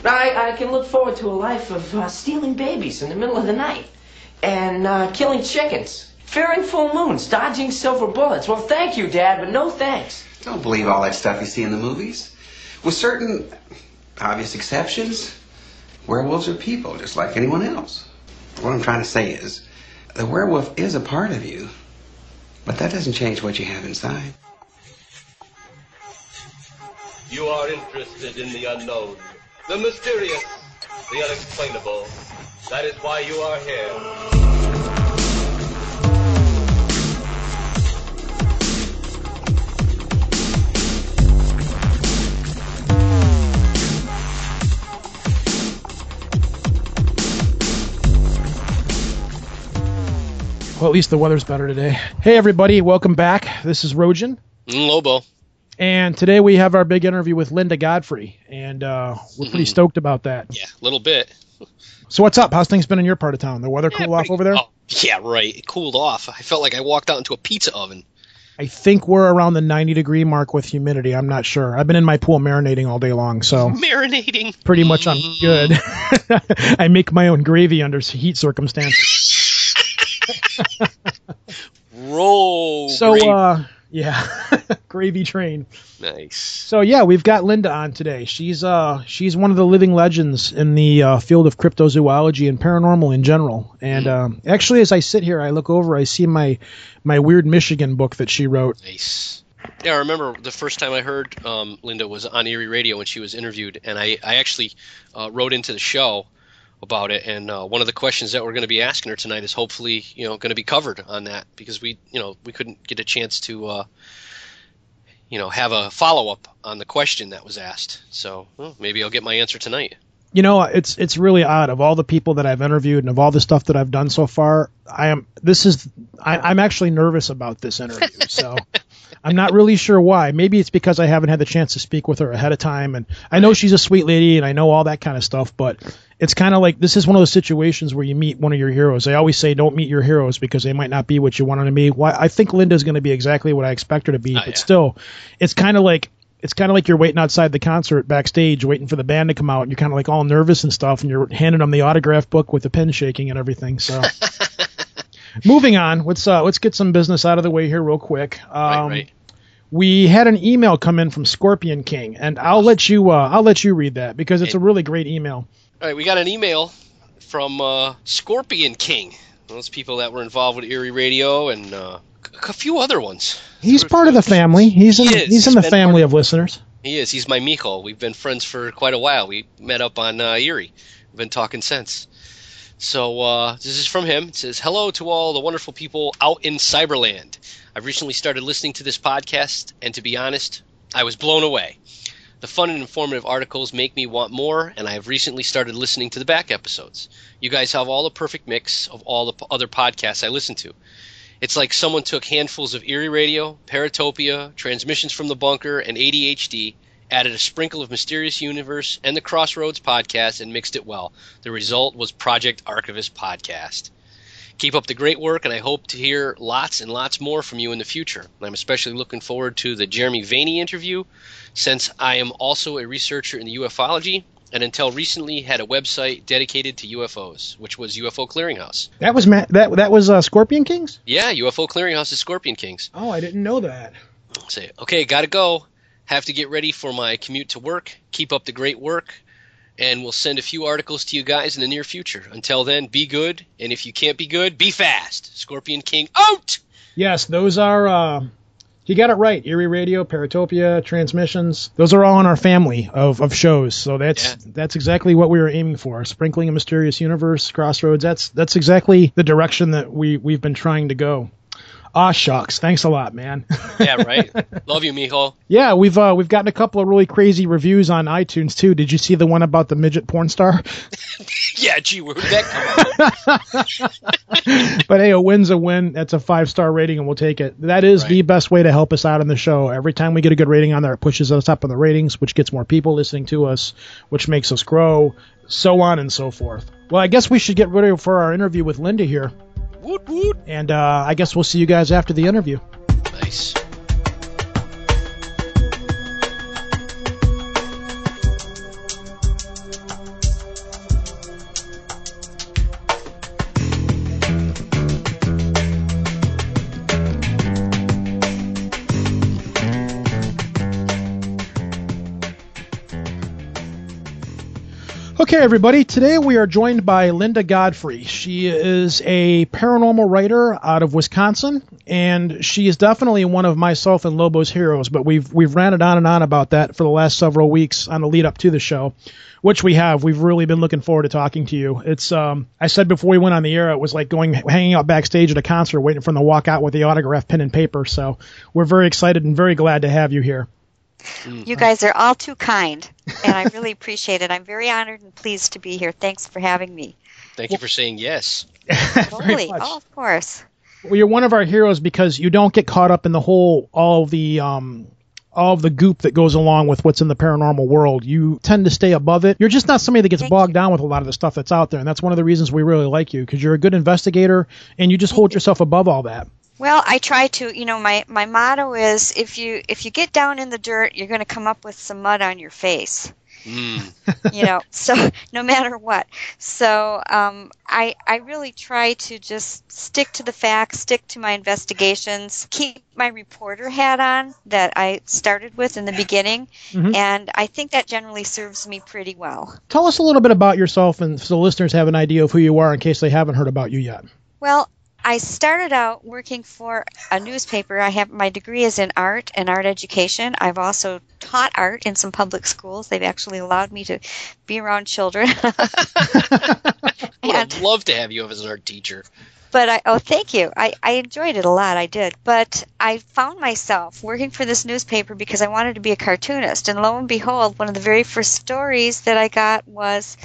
I can look forward to a life of stealing babies in the middle of the night and killing chickens, fearing full moons, dodging silver bullets. Well, thank you, Dad, but no thanks. Don't believe all that stuff you see in the movies. With certain obvious exceptions, werewolves are people, just like anyone else. What I'm trying to say is, the werewolf is a part of you, but that doesn't change what you have inside. You are interested in the unknown, the mysterious, the unexplainable. That is why you are here. Well, at least the weather's better today. Hey, everybody. Welcome back. This is Rojan. Lobo. And today we have our big interview with Linda Godfrey. And we're pretty stoked about that. Yeah, a little bit. So what's up? How's things been in your part of town? The weather cool off over there? Oh, yeah, right. It cooled off. I felt like I walked out into a pizza oven. I think we're around the 90-degree mark with humidity. I'm not sure. I've been in my pool marinating all day long, so... Marinating? Pretty much I'm good. I make my own gravy under heat circumstances. Roll. So, yeah, gravy train. Nice. So, yeah, we've got Linda on today. She's one of the living legends in the field of cryptozoology and paranormal in general. And actually, as I sit here, I look over, I see my Weird Michigan book that she wrote. Nice. Yeah, I remember the first time I heard Linda was on Erie Radio when she was interviewed, and I actually wrote into the show about it, and one of the questions that we're going to be asking her tonight is hopefully going to be covered on that, because we couldn't get a chance to have a follow-up on the question that was asked. So maybe I'll get my answer tonight. It's really odd. Of all the people that I've interviewed and of all the stuff that I've done so far, I'm actually nervous about this interview. So I'm not really sure why. Maybe it's because I haven't had the chance to speak with her ahead of time, and I know she's a sweet lady and I know all that kind of stuff, but it's kind of like this is one of those situations where you meet one of your heroes. I always say don't meet your heroes because they might not be what you want them to be. Well, I think Linda's going to be exactly what I expect her to be, but still, it's kind of like you're waiting outside the concert backstage, waiting for the band to come out, and you're kind of like all nervous and stuff, and you're handing them the autograph book with the pen shaking and everything. So, moving on, let's get some business out of the way here real quick. Right. We had an email come in from Scorpion King, and I'll let you read that because it's a really great email. All right, we got an email from Scorpion King. Those people that were involved with Erie Radio and a few other ones. He's part of the family. He's in the family of listeners. He is. He's my Mijo. We've been friends for quite a while. We met up on Erie. We've been talking since. So this is from him. It says, hello to all the wonderful people out in Cyberland. I've recently started listening to this podcast, and to be honest, I was blown away. The fun and informative articles make me want more, and I have recently started listening to the back episodes. You guys have all the perfect mix of all the other podcasts I listen to. It's like someone took handfuls of Erie Radio, Paratopia, Transmissions from the Bunker, and ADHD, added a sprinkle of Mysterious Universe and the Crossroads podcast, and mixed it well. The result was Project Archivist Podcast. Keep up the great work, and I hope to hear lots and lots more from you in the future. I'm especially looking forward to the Jeremy Vaney interview, since I am also a researcher in the ufology, and until recently had a website dedicated to UFOs, which was UFO Clearinghouse. That was Scorpion Kings? Yeah, UFO Clearinghouse is Scorpion Kings. Oh, I didn't know that. Say, okay, gotta go. Have to get ready for my commute to work. Keep up the great work. And we'll send a few articles to you guys in the near future. Until then, be good, and if you can't be good, be fast. Scorpion King out! Yes, those are, he got it right. Erie Radio, Paratopia, Transmissions. Those are all in our family of shows. So that's exactly what we were aiming for. Sprinkling a Mysterious Universe, Crossroads. That's exactly the direction that we've been trying to go. Aw, shucks. Thanks a lot, man. Yeah, right. Love you, mijo. Yeah, we've gotten a couple of really crazy reviews on iTunes, too. Did you see the one about the midget porn star? Yeah, gee, where did that come from? But hey, a win's a win. That's a 5-star rating, and we'll take it. That is the best way to help us out on the show. Every time we get a good rating on there, it pushes us up on the ratings, which gets more people listening to us, which makes us grow, so on and so forth. Well, I guess we should get ready for our interview with Linda here. Woot woot. And I guess we'll see you guys after the interview. Nice. Okay, everybody. Today we are joined by Linda Godfrey. She is a paranormal writer out of Wisconsin, and she is definitely one of myself and Lobo's heroes. But we've ranted on and on about that for the last several weeks on the lead up to the show, which we have. We've really been looking forward to talking to you. It's I said before we went on the air, it was like hanging out backstage at a concert, waiting for them to walk out with the autograph pen and paper. So we're very excited and very glad to have you here. You guys are all too kind, and I really appreciate it. I'm very honored and pleased to be here. Thanks for having me. Thank you for saying yes. Totally. Oh, of course. Well, you're one of our heroes because you don't get caught up in the whole all of the goop that goes along with what's in the paranormal world. You tend to stay above it. You're just not somebody that gets bogged down with a lot of the stuff that's out there, and that's one of the reasons we really like you, because you're a good investigator and you just hold yourself above all that. Well, I try to. My motto is if you get down in the dirt, you're going to come up with some mud on your face. So no matter what. So I really try to just stick to the facts, stick to my investigations, keep my reporter hat on that I started with in the beginning, and I think that generally serves me pretty well. Tell us a little bit about yourself, and so the listeners have an idea of who you are in case they haven't heard about you yet. Well, I started out working for a newspaper. My degree is in art and art education. I've also taught art in some public schools. They've actually allowed me to be around children. I'd love to have you as an art teacher. But thank you. I enjoyed it a lot. I did. But I found myself working for this newspaper because I wanted to be a cartoonist. And lo and behold, one of the very first stories that I got was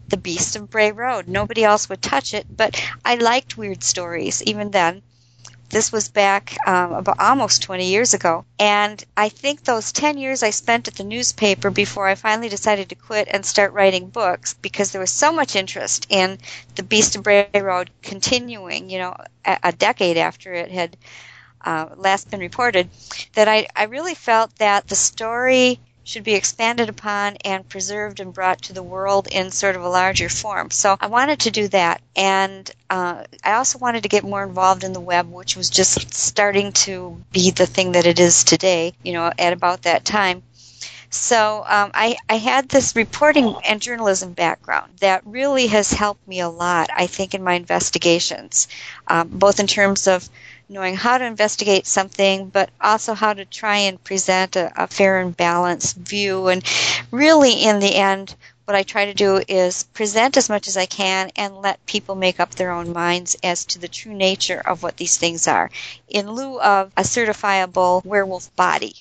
The Beast of Bray Road. Nobody else would touch it, but I liked weird stories even then. This was back about almost 20 years ago. And I think those 10 years I spent at the newspaper before I finally decided to quit and start writing books, because there was so much interest in The Beast of Bray Road continuing, a decade after it had last been reported, that I really felt that the story should be expanded upon and preserved and brought to the world in sort of a larger form. So I wanted to do that. And I also wanted to get more involved in the web, which was just starting to be the thing that it is today, at about that time. So I had this reporting and journalism background that really has helped me a lot, I think, in my investigations, both in terms of knowing how to investigate something, but also how to try and present a fair and balanced view. And really, in the end, what I try to do is present as much as I can and let people make up their own minds as to the true nature of what these things are, in lieu of a certifiable werewolf body,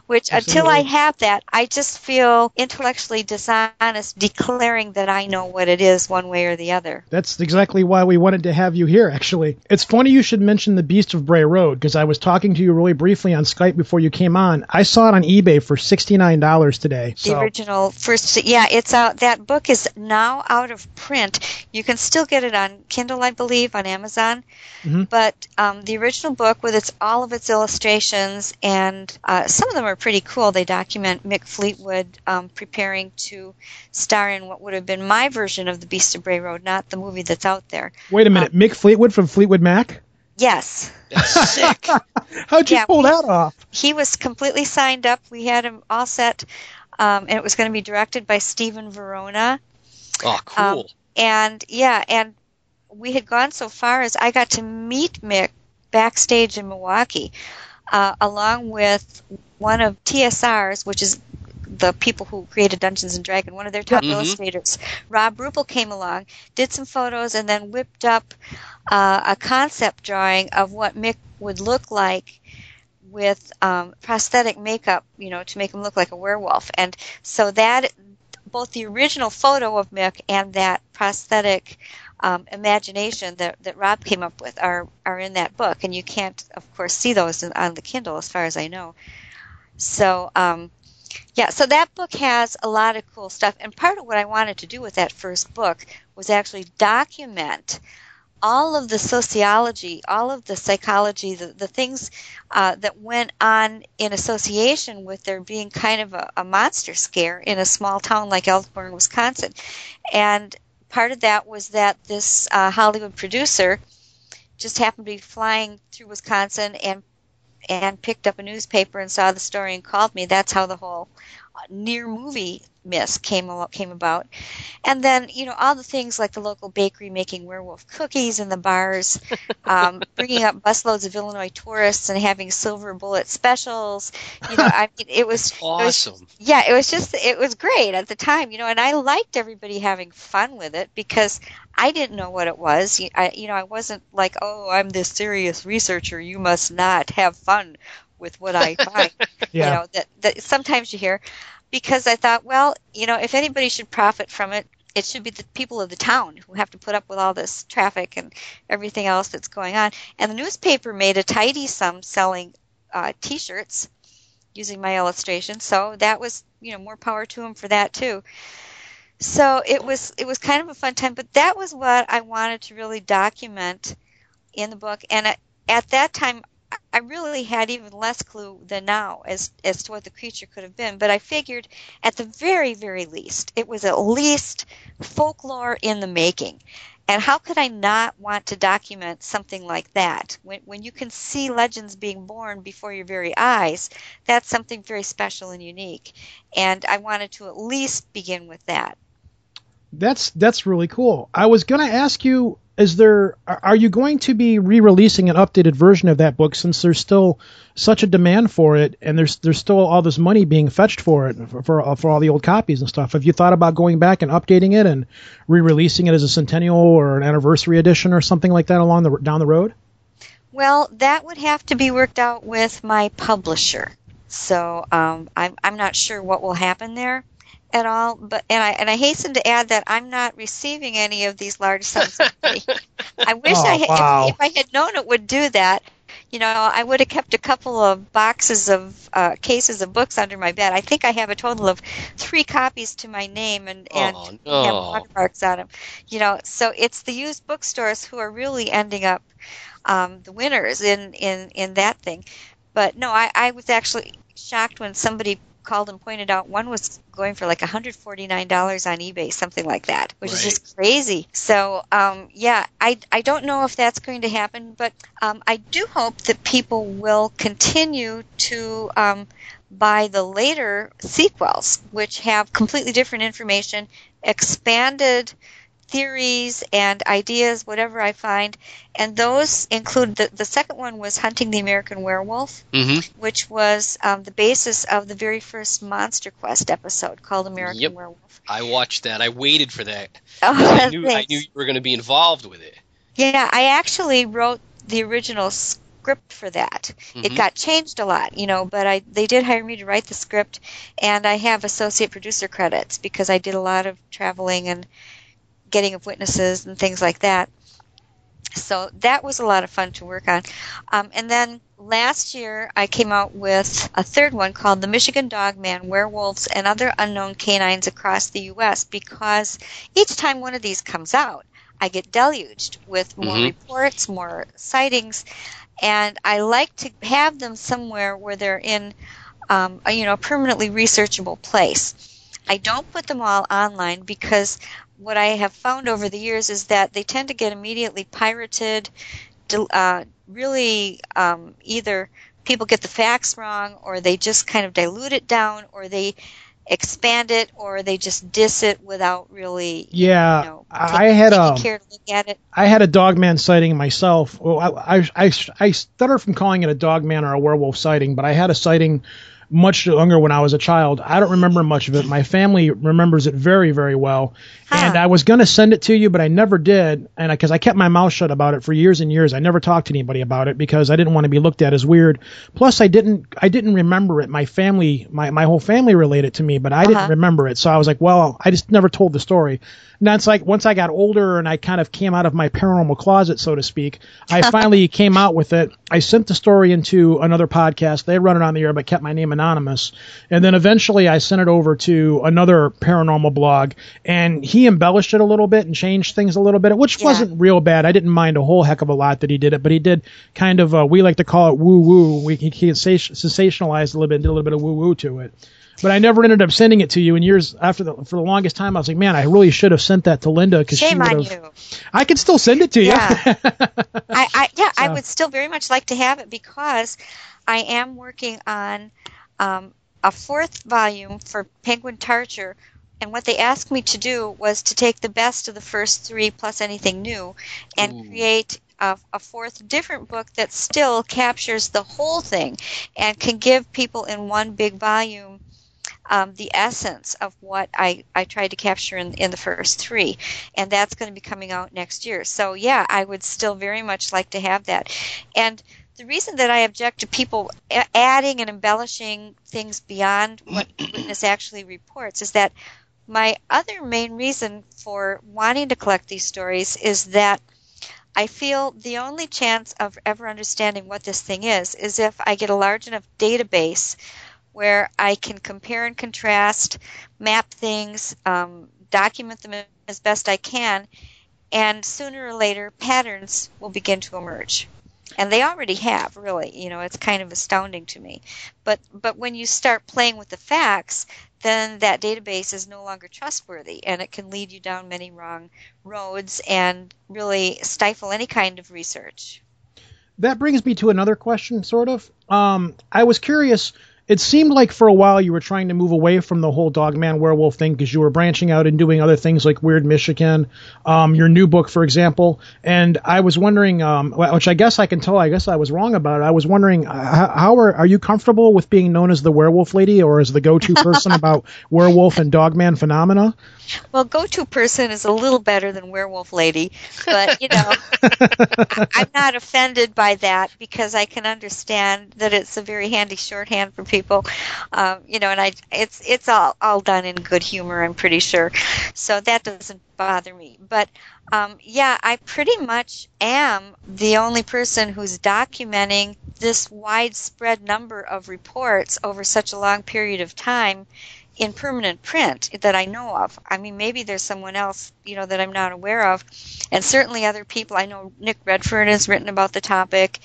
which until I have that, I just feel intellectually dishonest declaring that I know what it is one way or the other. That's exactly why we wanted to have you here, actually. It's funny you should mention The Beast of Bray Road, because I was talking to you really briefly on Skype before you came on. I saw it on eBay for $69 today. The original first, it's out. That book is now out of print. You can still get it on Kindle, I believe, on Amazon. But the original book, with all of its illustrations, and some of them are pretty cool. They document Mick Fleetwood preparing to star in what would have been my version of The Beast of Bray Road, not the movie that's out there. Wait a minute, Mick Fleetwood from Fleetwood Mac? Yes. That's sick. How'd you pull that off? He was completely signed up. We had him all set, and it was going to be directed by Stephen Verona. Oh, cool. And we had gone so far as I got to meet Mick backstage in Milwaukee, along with one of TSR's, which is the people who created Dungeons and Dragons, one of their top illustrators. Rob Ruppel came along, did some photos, and then whipped up a concept drawing of what Mick would look like with prosthetic makeup, to make him look like a werewolf. And so that, both the original photo of Mick and that prosthetic imagination that Rob came up with are in that book, and you can't, of course, see those on the Kindle, as far as I know. So, so that book has a lot of cool stuff, and part of what I wanted to do with that first book was actually document all of the sociology, all of the psychology, the things that went on in association with there being kind of a monster scare in a small town like Elkhorn, Wisconsin. And part of that was that this Hollywood producer just happened to be flying through Wisconsin and picked up a newspaper and saw the story and called me. That's how the whole near movie myths came about. And then, all the things like the local bakery making werewolf cookies in the bars, bringing up busloads of Illinois tourists and having silver bullet specials. It was awesome. It was great at the time, and I liked everybody having fun with it because I didn't know what it was. I wasn't like, oh, I'm this serious researcher. You must not have fun with what I find. Yeah. That sometimes you hear, because I thought, well, if anybody should profit from it, it should be the people of the town who have to put up with all this traffic and everything else that's going on. And the newspaper made a tidy sum selling T-shirts using my illustration, so that was, more power to them for that too. So it was kind of a fun time, but that was what I wanted to really document in the book. And at that time, I really had even less clue than now as to what the creature could have been. But I figured at the very, very least, it was at least folklore in the making. And how could I not want to document something like that? When you can see legends being born before your very eyes, that's something very special and unique. And I wanted to at least begin with that. That's really cool. I was going to ask you, are you going to be re-releasing an updated version of that book, since there's still such a demand for it, and there's still all this money being fetched for it for all the old copies and stuff? Have you thought about going back and updating it and re-releasing it as a centennial or an anniversary edition or something like that down the road? Well, that would have to be worked out with my publisher. So I'm not sure what will happen there at all, but I hasten to add that I'm not receiving any of these large sums of money. I wish if I had known it would do that, I would have kept a couple of boxes of cases of books under my bed. I think I have a total of 3 copies to my name and have watermarks on them. So it's the used bookstores who are really ending up the winners in that thing. But no, I was actually shocked when somebody called and pointed out one was going for like $149 on eBay, something like that, which is just crazy. So, I don't know if that's going to happen, but I do hope that people will continue to buy the later sequels, which have completely different information, expanded theories and ideas, whatever I find. And those include the second one was Hunting the American Werewolf, which was the basis of the very first Monster Quest episode called American Werewolf. I watched that. I waited for that. Oh, I knew you were going to be involved with it. Yeah, I actually wrote the original script for that. It got changed a lot, but they did hire me to write the script, and I have associate producer credits because I did a lot of traveling and getting of witnesses and things like that. So that was a lot of fun to work on. And then last year I came out with a third one called The Michigan Dogman, Werewolves and Other Unknown Canines Across the U.S. because each time one of these comes out, I get deluged with more reports, more sightings, and I like to have them somewhere where they're in a permanently researchable place. I don't put them all online because what I have found over the years is that they tend to get immediately pirated. Really, either people get the facts wrong, or they just kind of dilute it down, or they expand it, or they just diss it without really, taking care to look at it. I had a dogman sighting myself. Well, I stutter from calling it a dogman or a werewolf sighting, but I had a sighting much younger when I was a child. I don't remember much of it. My family remembers it very, very well. And I was going to send it to you, but I never did. And because I kept my mouth shut about it for years and years. I never talked to anybody about it because I didn't want to be looked at as weird. Plus, I didn't remember it. My family, my whole family related to me, but I didn't remember it. So I was like, well, I just never told the story. And that's like once I got older and I kind of came out of my paranormal closet, so to speak, I finally came out with it. I sent the story into another podcast. They run it on the air, but kept my name anonymous. And then eventually I sent it over to another paranormal blog, and he embellished it a little bit and changed things a little bit, which wasn't real bad. I didn't mind a whole heck of a lot that he did it, but he did kind of, we like to call it woo-woo. He sensationalized a little bit, did a little bit of woo-woo to it. But I never ended up sending it to you. And years after, for the longest time, I was like, man, I really should have sent that to Linda because she would have. Shame on you. I can still send it to you. Yeah, I would still very much like to have it because I am working on a 4th volume for Penguin Tarcher And what they asked me to do was to take the best of the first 3 plus anything new and create a fourth different book that still captures the whole thing and can give people in one big volume the essence of what I tried to capture in the first 3. And that's going to be coming out next year. So, yeah, I would still very much like to have that. And the reason that I object to people adding and embellishing things beyond what Witness actually reports is that my other main reason for wanting to collect these stories is that I feel the only chance of ever understanding what this thing is if I get a large enough database where I can compare and contrast, map things, document them as best I can, and sooner or later patterns will begin to emerge. And they already have, really. It's kind of astounding to me. But when you start playing with the facts, then that database is no longer trustworthy, and it can lead you down many wrong roads and really stifle any kind of research. That brings me to another question, sort of. I was curious. It seemed like for a while you were trying to move away from the whole Dogman werewolf thing because you were branching out and doing other things like Weird Michigan, your new book, for example. And I was wondering, which I guess I can tell, I guess I was wrong about it. I was wondering, how are you comfortable with being known as the werewolf lady or as the go-to person about werewolf and Dogman phenomena? Well, go-to person is a little better than werewolf lady, but, I'm not offended by that because I can understand that it's a very handy shorthand for people, and it's all done in good humor, I'm pretty sure, so that doesn't bother me. But, I pretty much am the only person who's documenting this widespread number of reports over such a long period of time in permanent print that I know of. I mean, maybe there's someone else, that I'm not aware of, and certainly other people. I know Nick Redfern has written about the topic,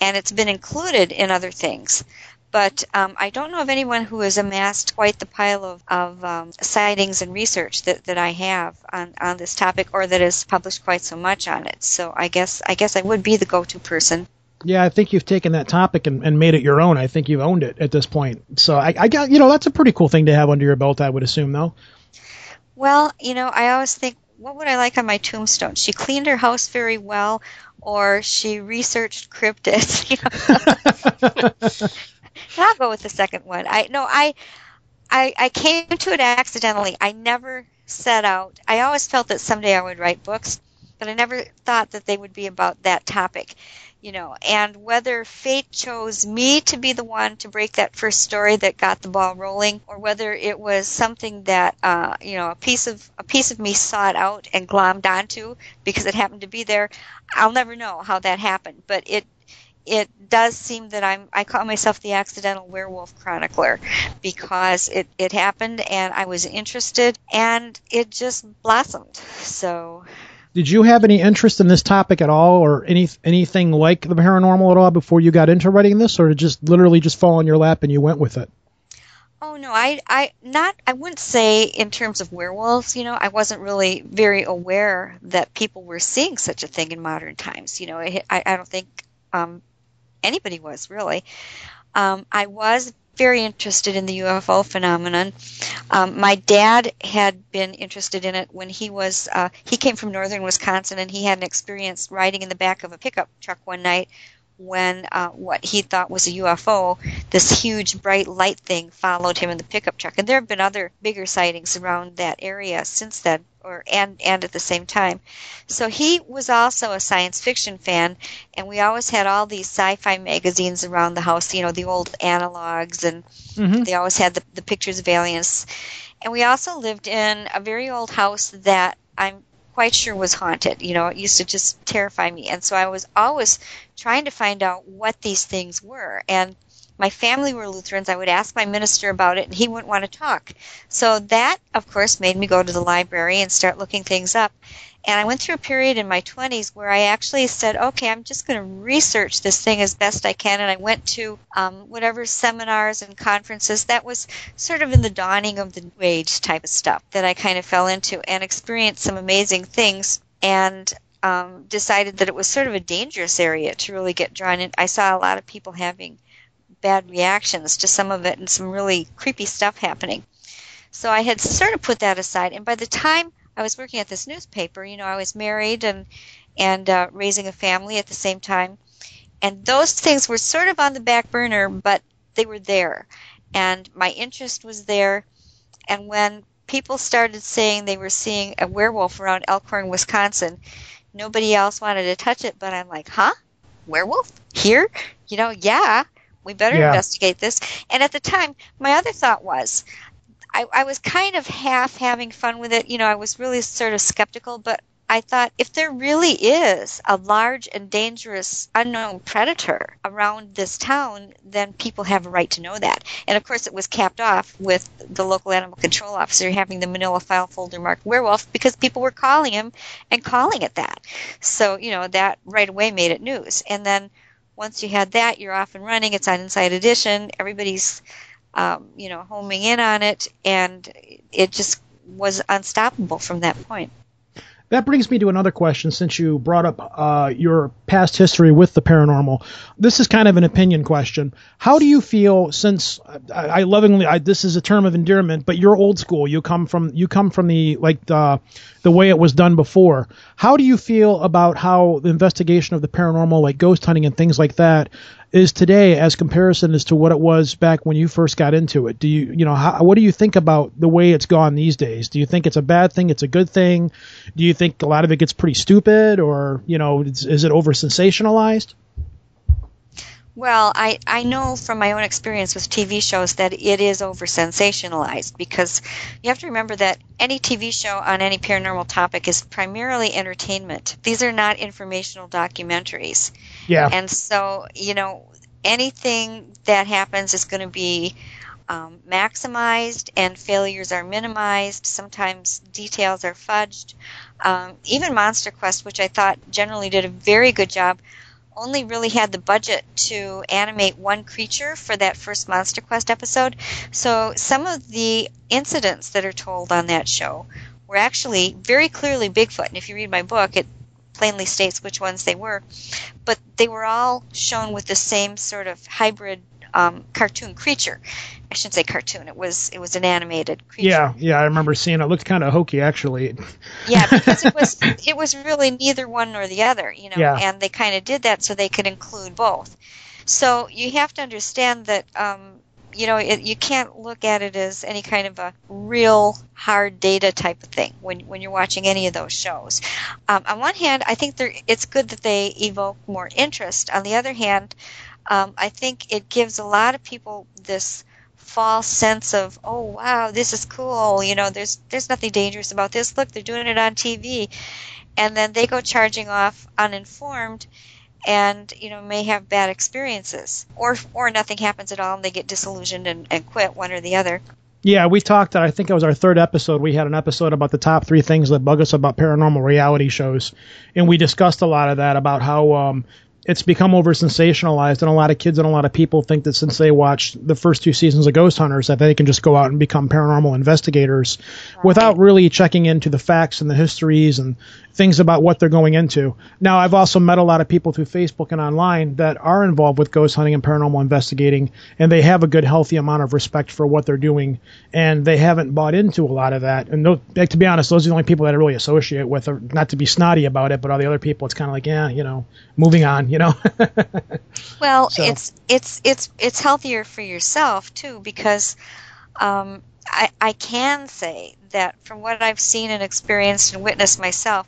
and it's been included in other things. But I don't know of anyone who has amassed quite the pile of sightings and research that I have on this topic, or that has published quite so much on it. So I guess I would be the go-to person. Yeah, I think you've taken that topic and made it your own. I think you've owned it at this point. So I got, that's a pretty cool thing to have under your belt, I would assume, though. Well, I always think, what would I like on my tombstone? She cleaned her house very well, or she researched cryptids. I'll go with the second one. I came to it accidentally. I never set out. I always felt that someday I would write books, but I never thought that they would be about that topic. And whether fate chose me to be the one to break that first story that got the ball rolling, or whether it was something that, a piece of me sought out and glommed onto because it happened to be there, I'll never know how that happened. But it does seem that I call myself the accidental werewolf chronicler because it happened and I was interested and it just blossomed. So. Did you have any interest in this topic at all, or anything like the paranormal at all before you got into writing this, or did it just literally just fall in your lap and you went with it? Oh no, I wouldn't say in terms of werewolves. I wasn't really very aware that people were seeing such a thing in modern times. I don't think anybody was really. I was very interested in the UFO phenomenon. My dad had been interested in it when he came from northern Wisconsin, and he had an experience riding in the back of a pickup truck one night when what he thought was a UFO, this huge bright light thing, followed him in the pickup truck. And there have been other bigger sightings around that area since then, and at the same time. So he was also a science fiction fan, and we always had all these sci-fi magazines around the house, the old analogs, and they always had the pictures of aliens. And we also lived in a very old house that I'm quite sure was haunted. It used to just terrify me. And so I was always trying to find out what these things were. And my family were Lutherans. I would ask my minister about it, and he wouldn't want to talk. So that, of course, made me go to the library and start looking things up. And I went through a period in my 20s where I actually said, okay, I'm just going to research this thing as best I can. And I went to whatever seminars and conferences. That was sort of in the dawning of the New Age type of stuff that I kind of fell into and experienced some amazing things, and decided that it was sort of a dangerous area to really get drawn in. I saw a lot of people having bad reactions to some of it and some really creepy stuff happening. So I had sort of put that aside. And by the time I was working at this newspaper, I was married and raising a family at the same time. And those things were sort of on the back burner, but they were there. And my interest was there. And when people started saying they were seeing a werewolf around Elkhorn, Wisconsin, nobody else wanted to touch it, but I'm like, huh? Werewolf? Here? Yeah, we better investigate this. And at the time, my other thought was, I was kind of half having fun with it. I was really sort of skeptical, but I thought, if there really is a large and dangerous unknown predator around this town, then people have a right to know that. And of course, it was capped off with the local animal control officer having the manila file folder marked werewolf, because people were calling him and calling it that. So, that right away made it news. And then once you had that, you're off and running. It's on Inside Edition. Everybody's, homing in on it. And it just was unstoppable from that point. That brings me to another question, since you brought up your past history with the paranormal. This is kind of an opinion question. How do you feel, since I lovingly, this is a term of endearment, but you're old school. You come from the way it was done before. How do you feel about how the investigation of the paranormal, like ghost hunting and things like that, is today as comparison as to what it was back when you first got into it? Do what do you think about the way it's gone these days? Do you think it's a bad thing? It's a good thing? Do you think a lot of it gets pretty stupid, or, is it over sensationalized? Well, I know from my own experience with TV shows that it is over sensationalized, because you have to remember that any TV show on any paranormal topic is primarily entertainment. These are not informational documentaries. Yeah. And so, anything that happens is going to be maximized, and failures are minimized. Sometimes details are fudged. Even Monster Quest, which I thought generally did a very good job, only really had the budget to animate one creature for that first Monster Quest episode. So some of the incidents that are told on that show were actually very clearly Bigfoot. And if you read my book, it plainly states which ones they were. But they were all shown with the same sort of hybrid cartoon creature. I shouldn't say cartoon. It was an animated creature. Yeah, I remember seeing it. It looked kind of hokey, actually. Yeah, because it was really neither one nor the other, Yeah. And they kind of did that so they could include both. So you have to understand that, you can't look at it as any kind of a real hard data type of thing when you're watching any of those shows. On one hand, I think it's good that they evoke more interest. On the other hand, I think it gives a lot of people this false sense of, oh wow, this is cool, there's nothing dangerous about this, look, they're doing it on TV, and then they go charging off uninformed and may have bad experiences, or nothing happens at all and they get disillusioned and quit, one or the other. Yeah, we talked, I think it was our third episode, we had an episode about the top 3 things that bug us about paranormal reality shows, and we discussed a lot of that, about how it's become over sensationalized, and a lot of kids and a lot of people think that since they watched the first 2 seasons of Ghost Hunters that they can just go out and become paranormal investigators, right, without really checking into the facts and the histories and things about what they're going into. Now, I've also met a lot of people through Facebook and online that are involved with ghost hunting and paranormal investigating, and they have a good, healthy amount of respect for what they're doing, and they haven't bought into a lot of that. And to be honest, those are the only people that I really associate with, or not to be snotty about it, but all the other people, it's kind of like, moving on, Well, so. it's healthier for yourself too, because I can say that from what I've seen and experienced and witnessed myself,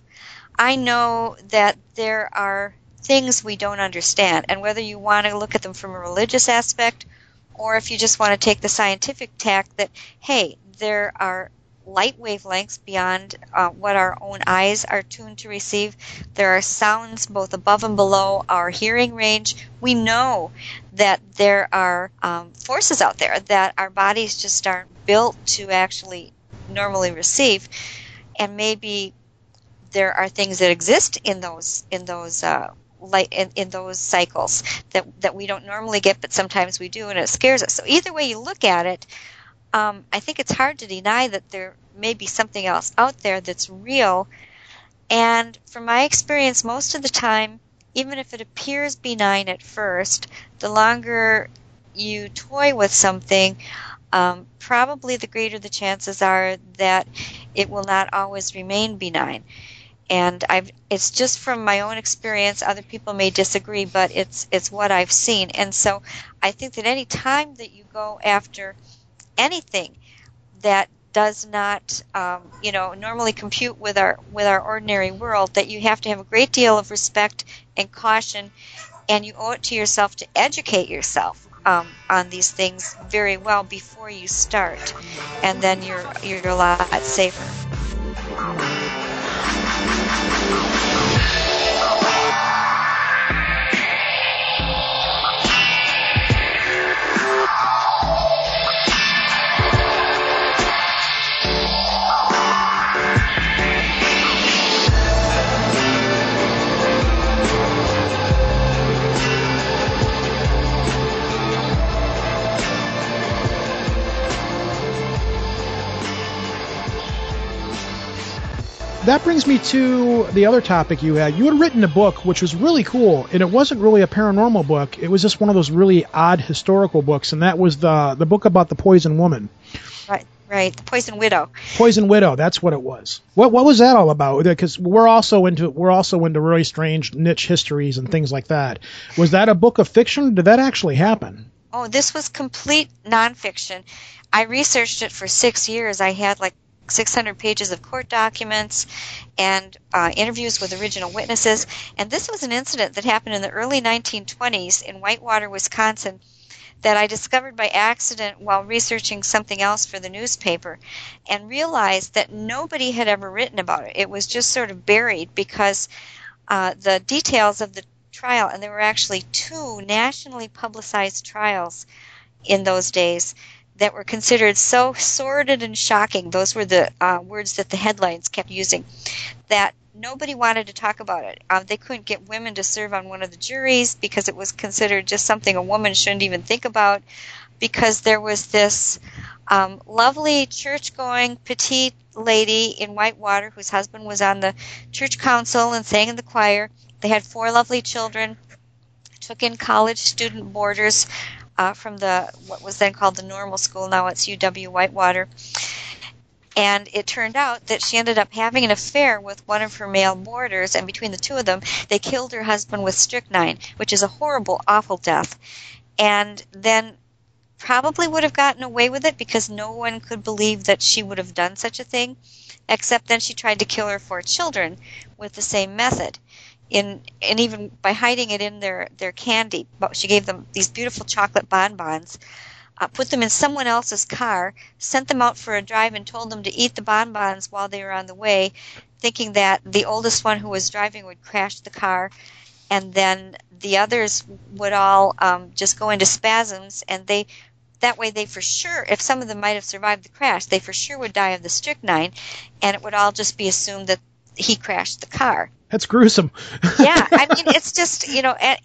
I know that there are things we don't understand, and whether you want to look at them from a religious aspect, or if you just want to take the scientific tack that, hey, there are light wavelengths beyond what our own eyes are tuned to receive. There are sounds both above and below our hearing range. We know that there are forces out there that our bodies just aren't built to actually normally receive, and maybe there are things that exist in those cycles that we don't normally get, but sometimes we do, and it scares us. So either way you look at it, I think it's hard to deny that there may be something else out there that's real. And from my experience, most of the time, even if it appears benign at first, the longer you toy with something, probably the greater the chances are that it will not always remain benign. And it's just from my own experience. Other people may disagree, but it's what I've seen. And so I think that any time that you go after anything that does not, normally compute with our ordinary world, that you have to have a great deal of respect and caution, and you owe it to yourself to educate yourself on these things very well before you start, and then you're a lot safer. That brings me to the other topic you had. You had written a book which was really cool, and it wasn't really a paranormal book. It was just one of those really odd historical books, and that was the book about the poison woman. Right, the Poison Widow. Poison Widow, that's what it was. What was that all about? Because we're also into really strange niche histories and things like that. Was that a book of fiction? Did that actually happen? Oh, this was complete nonfiction. I researched it for 6 years. I had 600 pages of court documents and interviews with original witnesses. And this was an incident that happened in the early 1920s in Whitewater, Wisconsin, that I discovered by accident while researching something else for the newspaper, and realized that nobody had ever written about it. It was just sort of buried because the details of the trial, and there were actually 2 nationally publicized trials in those days that were considered so sordid and shocking, those were the words that the headlines kept using, that nobody wanted to talk about it. They couldn't get women to serve on one of the juries because it was considered just something a woman shouldn't even think about, because there was this lovely church-going petite lady in Whitewater whose husband was on the church council and sang in the choir. They had 4 lovely children, took in college student boarders from what was then called the Normal School, now it's UW Whitewater. And it turned out that she ended up having an affair with one of her male boarders, and between the 2 of them, they killed her husband with strychnine, which is a horrible, awful death. And then probably would have gotten away with it because no one could believe that she would have done such a thing, except then she tried to kill her 4 children with the same method. And even by hiding it in their candy. But she gave them these beautiful chocolate bonbons, put them in someone else's car, sent them out for a drive, and told them to eat the bonbons while they were on the way, thinking that the oldest one who was driving would crash the car, and then the others would all just go into spasms, and that way they for sure, if some of them might have survived the crash, they for sure would die of the strychnine, and it would all just be assumed that he crashed the car. That's gruesome. Yeah, I mean, it's just,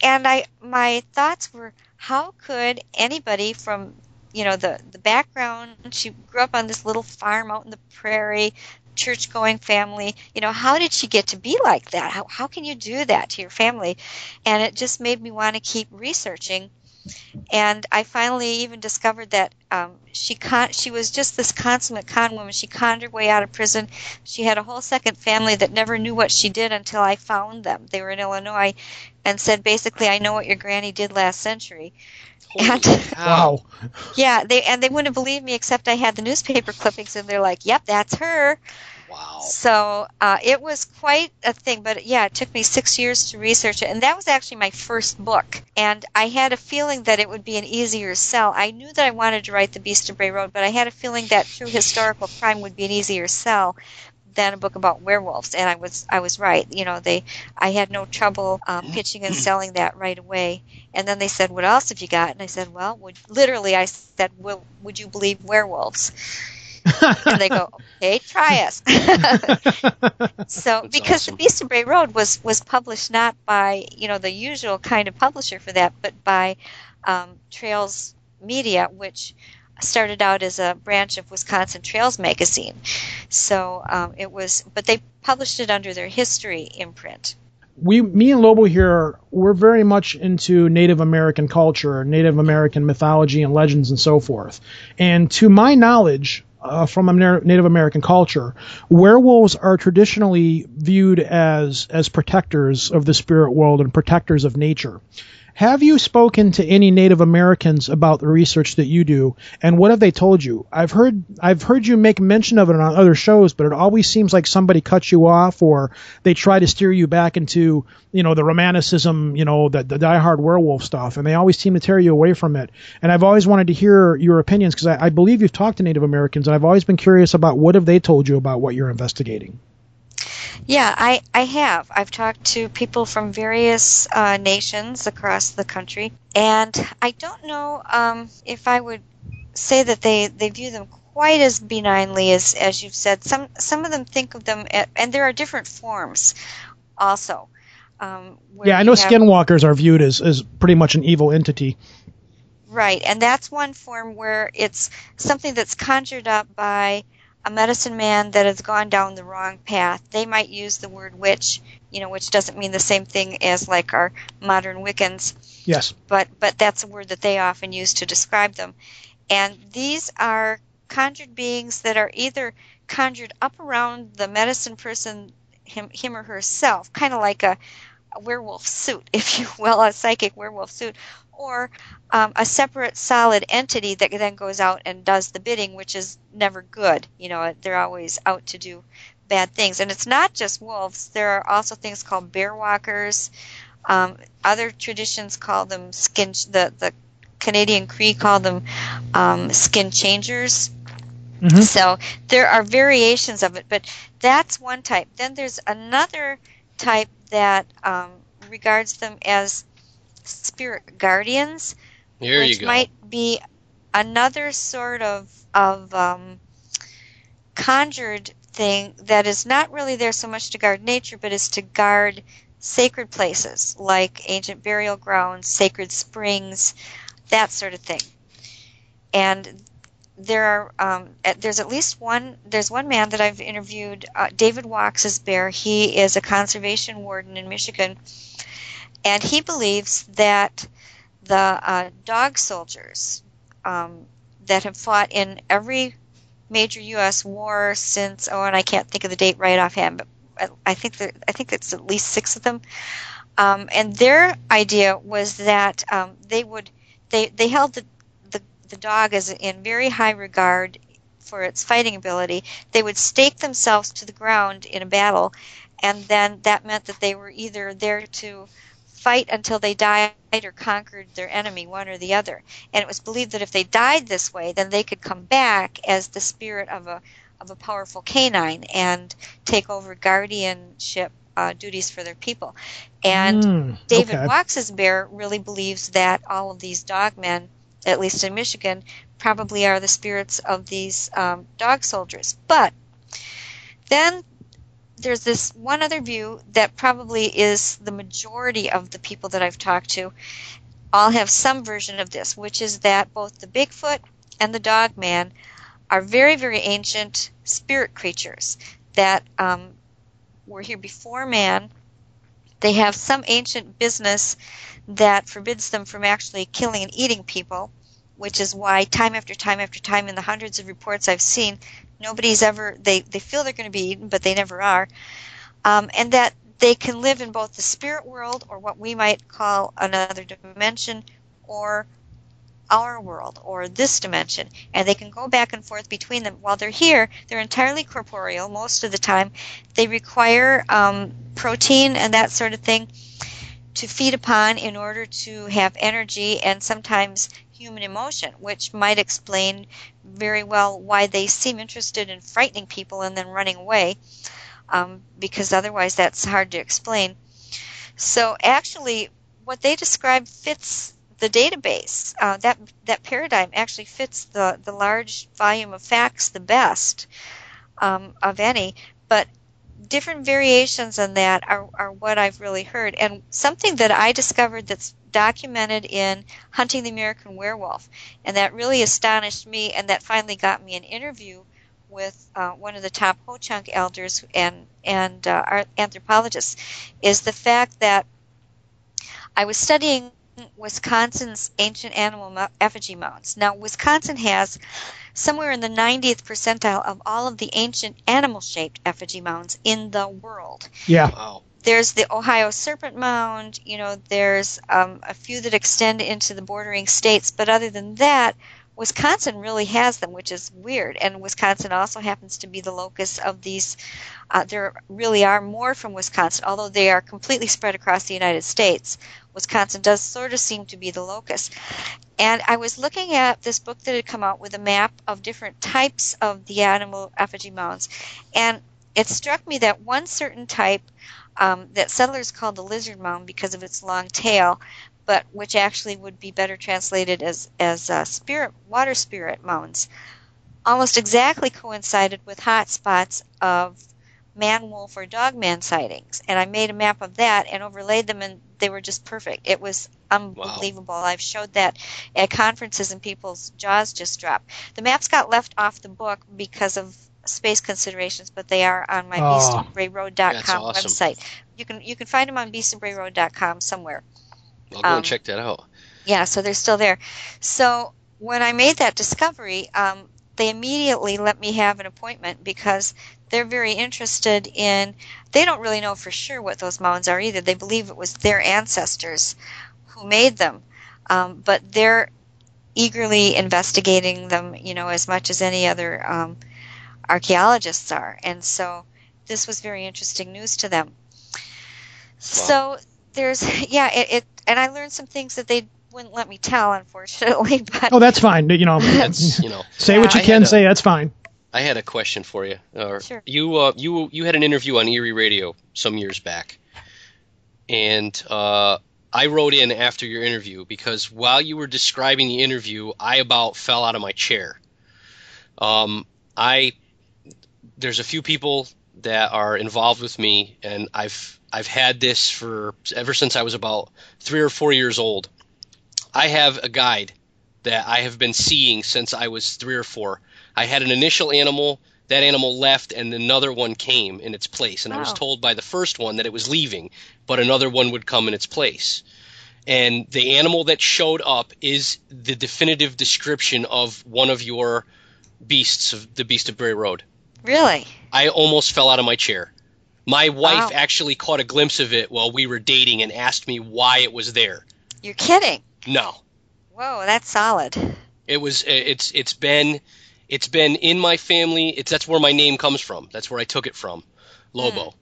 and my thoughts were, how could anybody from, the background, she grew up on this little farm out in the prairie, church-going family, how did she get to be like that? How can you do that to your family? And it just made me want to keep researching. And I finally even discovered that she was just this consummate con woman. She conned her way out of prison. She had a whole second family that never knew what she did until I found them. They were in Illinois, and said, basically, I know what your granny did last century. And, wow. Yeah, they wouldn't believe me, except I had the newspaper clippings, and they're like, yep, that's her. Wow. So it was quite a thing, but yeah, it took me 6 years to research it, and that was actually my first book. And I had a feeling that it would be an easier sell. I knew that I wanted to write The Beast of Bray Road, but I had a feeling that true historical crime would be an easier sell than a book about werewolves, and I was right. I had no trouble pitching and selling that right away. And then they said, "What else have you got?" And I said, "Well, would you believe werewolves?" And they go, "Okay, try us." So, That's because awesome. The Beast of Bray Road was published not by the usual kind of publisher for that, but by Trails Media, which started out as a branch of Wisconsin Trails magazine. So but they published it under their history imprint. me and Lobo here, we're very much into Native American culture, Native American mythology and legends and so forth. And to my knowledge, from Native American culture, werewolves are traditionally viewed as protectors of the spirit world and protectors of nature. Have you spoken to any Native Americans about the research that you do, and what have they told you? I've heard you make mention of it on other shows, but it always seems like somebody cuts you off, or they try to steer you back into, the romanticism, the diehard werewolf stuff, and they always seem to tear you away from it. And I've always wanted to hear your opinions, because I believe you've talked to Native Americans, and I've always been curious about what have they told you about what you're investigating. Yeah, I have. I've talked to people from various nations across the country, and I don't know if I would say that they view them quite as benignly as you've said. Some of them think of them, and there are different forms also. Yeah, I know skinwalkers are viewed as pretty much an evil entity. Right, and that's one form where it's something that's conjured up by a medicine man that has gone down the wrong path. They might use the word witch, which doesn't mean the same thing as like our modern Wiccans. Yes. But that's a word that they often use to describe them. And these are conjured beings that are either conjured up around the medicine person, him or herself, kind of like a werewolf suit, if you will, a psychic werewolf suit, or a separate solid entity that then goes out and does the bidding, which is never good. They're always out to do bad things. And it's not just wolves. There are also things called bear walkers. Other traditions call them the Canadian Cree call them skin changers. Mm-hmm. So there are variations of it, but that's one type. Then there's another type that regards them as spirit guardians, which might be another sort of conjured thing that is not really there so much to guard nature, but is to guard sacred places like ancient burial grounds, sacred springs, that sort of thing. And there's one man that I've interviewed, David Walks's bear. He is a conservation warden in Michigan, and he believes that the dog soldiers that have fought in every major U.S. war since, and I can't think of the date right offhand, but I think it's at least 6 of them. And their idea was that they held the dog as in very high regard for its fighting ability. They would stake themselves to the ground in a battle, and then that meant that they were either there to fight until they died or conquered their enemy, one or the other. And it was believed that if they died this way, then they could come back as the spirit of a powerful canine and take over guardianship duties for their people. And David Walks's bear really believes that all of these dogmen, at least in Michigan, probably are the spirits of these dog soldiers. But then there's this one other view that probably is the majority of the people that I've talked to all have some version of this, which is that both the Bigfoot and the Dogman are very, very ancient spirit creatures that were here before man. They have some ancient business that forbids them from actually killing and eating people, which is why time after time after time in the hundreds of reports I've seen, nobody's ever, they feel they're going to be eaten, but they never are. And that they can live in both the spirit world, or what we might call another dimension, or our world, or this dimension. And they can go back and forth between them. While they're here, they're entirely corporeal most of the time. They require protein and that sort of thing to feed upon in order to have energy, and sometimes human emotion, which might explain very well why they seem interested in frightening people and then running away, because otherwise that's hard to explain. So actually what they describe fits the database. That paradigm actually fits the large volume of facts the best of any, but different variations on that are what I've really heard. And something that I discovered that's documented in Hunting the American Werewolf, and that really astonished me, and that finally got me an interview with one of the top Ho-Chunk elders and anthropologists is the fact that I was studying Wisconsin's ancient animal effigy mounds. Now, Wisconsin has somewhere in the 90th percentile of all of the ancient animal-shaped effigy mounds in the world. Yeah. Wow. There's the Ohio Serpent Mound, there's a few that extend into the bordering states, but other than that, Wisconsin really has them, which is weird. And Wisconsin also happens to be the locus of these. There really are more from Wisconsin, although they are completely spread across the United States. Wisconsin does sort of seem to be the locus. And I was looking at this book that had come out with a map of different types of the animal effigy mounds, and it struck me that one certain type that settlers called the lizard mound because of its long tail, but which actually would be better translated as water spirit mounds, almost exactly coincided with hot spots of man-wolf or dog-man sightings. And I made a map of that and overlaid them, and they were just perfect. It was unbelievable. Wow. I've showed that at conferences, and people's jaws just dropped. The maps got left off the book because of space considerations, but they are on my beastofbrayroad.com website. You can find them on beastofbrayroad.com somewhere. I'll go and check that out. Yeah, so they're still there. So when I made that discovery, they immediately let me have an appointment because they're very interested in, they don't really know for sure what those mounds are either. They believe it was their ancestors who made them, but they're eagerly investigating them, as much as any other archaeologists are. And so this was very interesting news to them. Wow. So there's, and I learned some things that they wouldn't let me tell, unfortunately. But that's fine. That's, say what you can say. That's fine. I had a question for you. Sure. You had an interview on Erie Radio some years back, and I wrote in after your interview because while you were describing the interview, I about fell out of my chair. There's a few people that are involved with me, and I've had this ever since I was about 3 or 4 years old. I have a guide that I have been seeing since I was 3 or 4. I had an initial animal, that animal left, and another one came in its place. And I was told by the first one that it was leaving, but another one would come in its place. And the animal that showed up is the definitive description of one of your beasts, of the Beast of Bray Road. Really? I almost fell out of my chair. My wife actually caught a glimpse of it while we were dating and asked me why it was there. You're kidding? No. Whoa, that's solid. It's been in my family. That's where my name comes from. That's where I took it from, Lobo.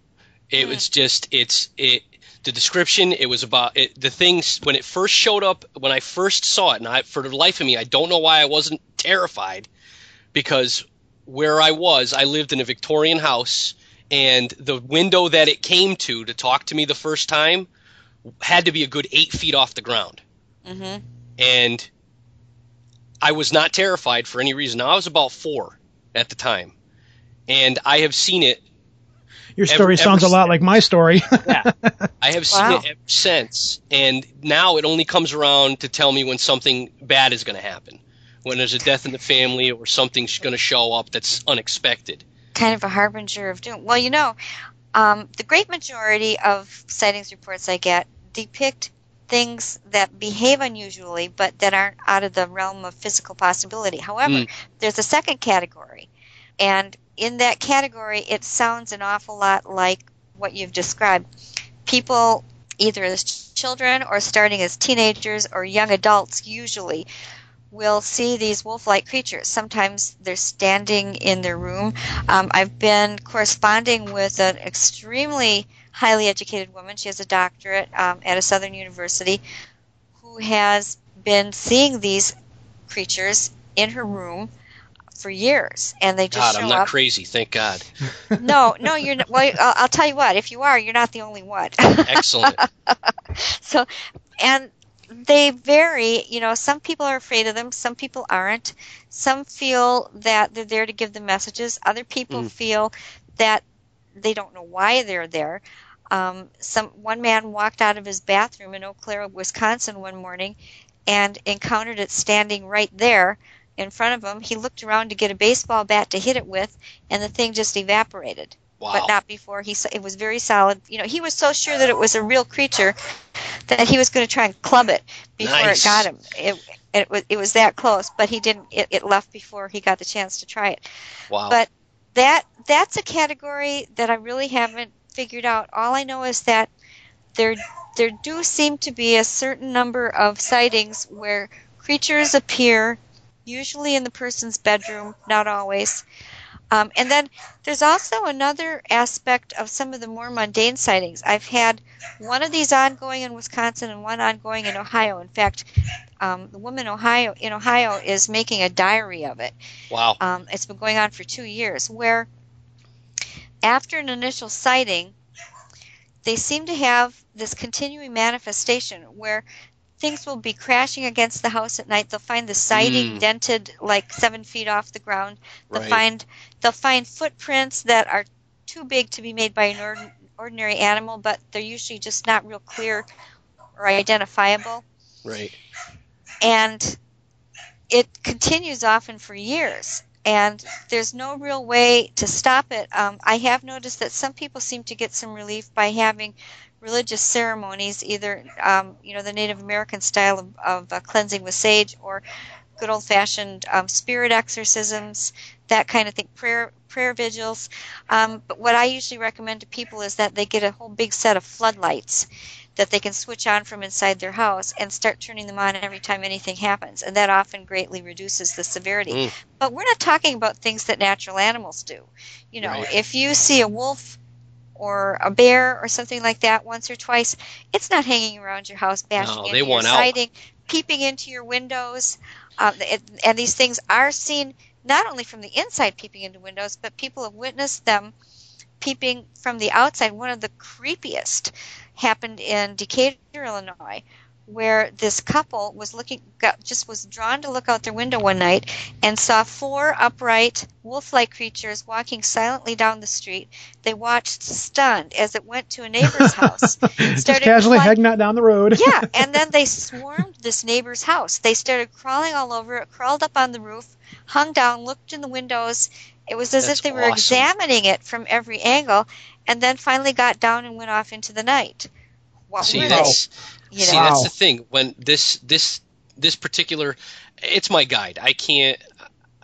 It was just the description. It was about it, the things when it first showed up. When I first saw it, and for the life of me, I don't know why I wasn't terrified, because where I lived in a Victorian house, and the window that it came to talk to me the first time had to be a good 8 feet off the ground. Mm-hmm. And I was not terrified for any reason. Now, I was about 4 at the time, and I have seen it. Your story sounds a lot like my story. Yeah, I have seen it ever since, and now it only comes around to tell me when something bad is going to happen, when there's a death in the family or something's going to show up that's unexpected. Kind of a harbinger of doom. Well, the great majority of sightings reports I get depict things that behave unusually but that aren't out of the realm of physical possibility. However, there's a second category, and in that category it sounds an awful lot like what you've described. People, either as children or starting as teenagers or young adults, usually will see these wolf-like creatures. Sometimes they're standing in their room. I've been corresponding with an extremely highly educated woman. She has a doctorate at a southern university, who has been seeing these creatures in her room for years, and they just show up. I'm not crazy, thank God. No, you're not. Well, I'll tell you what. If you are, you're not the only one. Excellent. So, and they vary. Some people are afraid of them. Some people aren't. Some feel that they're there to give them messages. Other people feel that they don't know why they're there. One man walked out of his bathroom in Eau Claire, Wisconsin one morning and encountered it standing right there, in front of him. He looked around to get a baseball bat to hit it with, and the thing just evaporated. Wow. But not before it was very solid. He was so sure that it was a real creature that he was going to try and club it before Nice. it got him. It was that close, but he didn't. It left before he got the chance to try it. Wow. But that's a category that I really haven't figured out. All I know is that there do seem to be a certain number of sightings where creatures appear, usually in the person's bedroom, not always. And then there's also another aspect of some of the more mundane sightings. I've had one of these ongoing in Wisconsin and one ongoing in Ohio. In fact, the woman in Ohio is making a diary of it. Wow. It's been going on for 2 years, where after an initial sighting, they seem to have this continuing manifestation where things will be crashing against the house at night. They'll find the siding dented like 7 feet off the ground. They'll find footprints that are too big to be made by an ordinary animal, but they're usually just not real clear or identifiable. Right. And it continues often for years, and there's no real way to stop it. I have noticed that some people seem to get some relief by having religious ceremonies, either the Native American style of cleansing with sage, or good old-fashioned spirit exorcisms, that kind of thing, prayer vigils. But what I usually recommend to people is that they get a whole big set of floodlights that they can switch on from inside their house and start turning them on every time anything happens, and that often greatly reduces the severity. But we're not talking about things that natural animals do. Right. If you see a wolf or a bear or something like that once or twice, it's not hanging around your house, bashing into your siding, peeping into your windows. And these things are seen not only from the inside peeping into windows, but people have witnessed them peeping from the outside. One of the creepiest happened in Decatur, Illinois, where this couple was drawn to look out their window one night and saw 4 upright wolf-like creatures walking silently down the street. They watched stunned as it went to a neighbor's house. Just casually hanging out down the road. Yeah, and then they swarmed this neighbor's house. They started crawling all over it, crawled up on the roof, hung down, looked in the windows. It was as if they were examining it from every angle, and then finally got down and went off into the night. That's the thing. When this particular, it's my guide. I can't.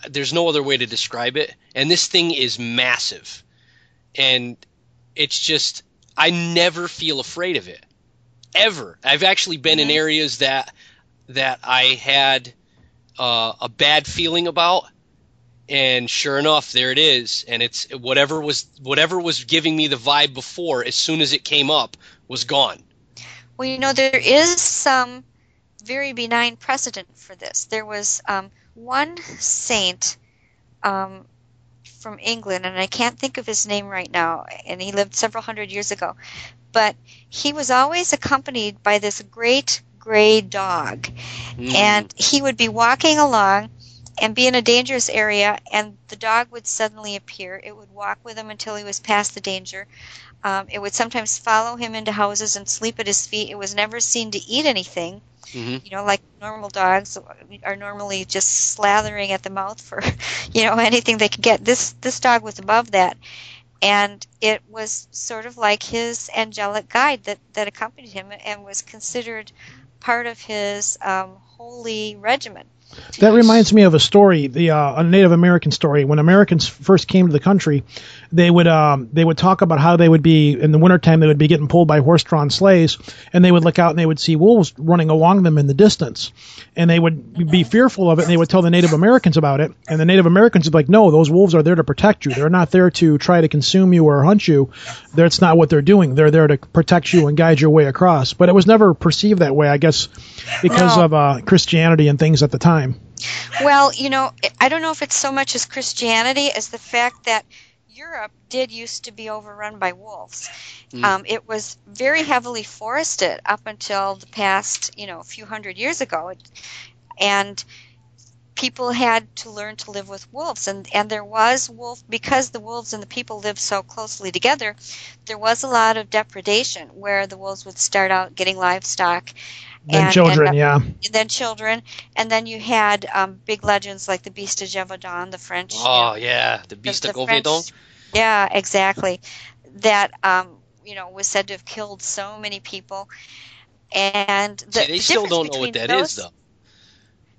There's no other way to describe it. And this thing is massive, and it's just I never feel afraid of it ever. I've actually been in areas that I had a bad feeling about. And sure enough, there it is, and it's whatever was giving me the vibe before. As soon as it came up, was gone. Well, there is some very benign precedent for this. There was one saint from England, and I can't think of his name right now, and he lived several hundred years ago. But he was always accompanied by this great gray dog, and he would be walking along and be in a dangerous area, and the dog would suddenly appear. It would walk with him until he was past the danger. It would sometimes follow him into houses and sleep at his feet. It was never seen to eat anything. Like normal dogs are normally just slathering at the mouth for, anything they could get. This dog was above that, and it was sort of like his angelic guide that accompanied him and was considered part of his holy regimen. That reminds me of a story, a Native American story. When Americans first came to the country, they would talk about how they would be in the wintertime. They would be getting pulled by horse-drawn sleighs, and they would look out and they would see wolves running along them in the distance, and they would be fearful of it. And they would tell the Native Americans about it, and the Native Americans would be like, "No, those wolves are there to protect you. They're not there to try to consume you or hunt you. That's not what they're doing. They're there to protect you and guide your way across." But it was never perceived that way, I guess, because of Christianity and things at the time. Well, I don't know if it's so much as Christianity as the fact that Europe did used to be overrun by wolves. It was very heavily forested up until the past, few hundred years ago. And people had to learn to live with wolves. And there was because the wolves and the people lived so closely together, there was a lot of depredation where the wolves would start out getting livestock Then children, yeah. And then children, and then you had big legends like the Beast de Gévaudan, the French. Oh, yeah, the Beast of Gévaudan. Yeah, exactly. That was said to have killed so many people. And they still don't know what that is, though.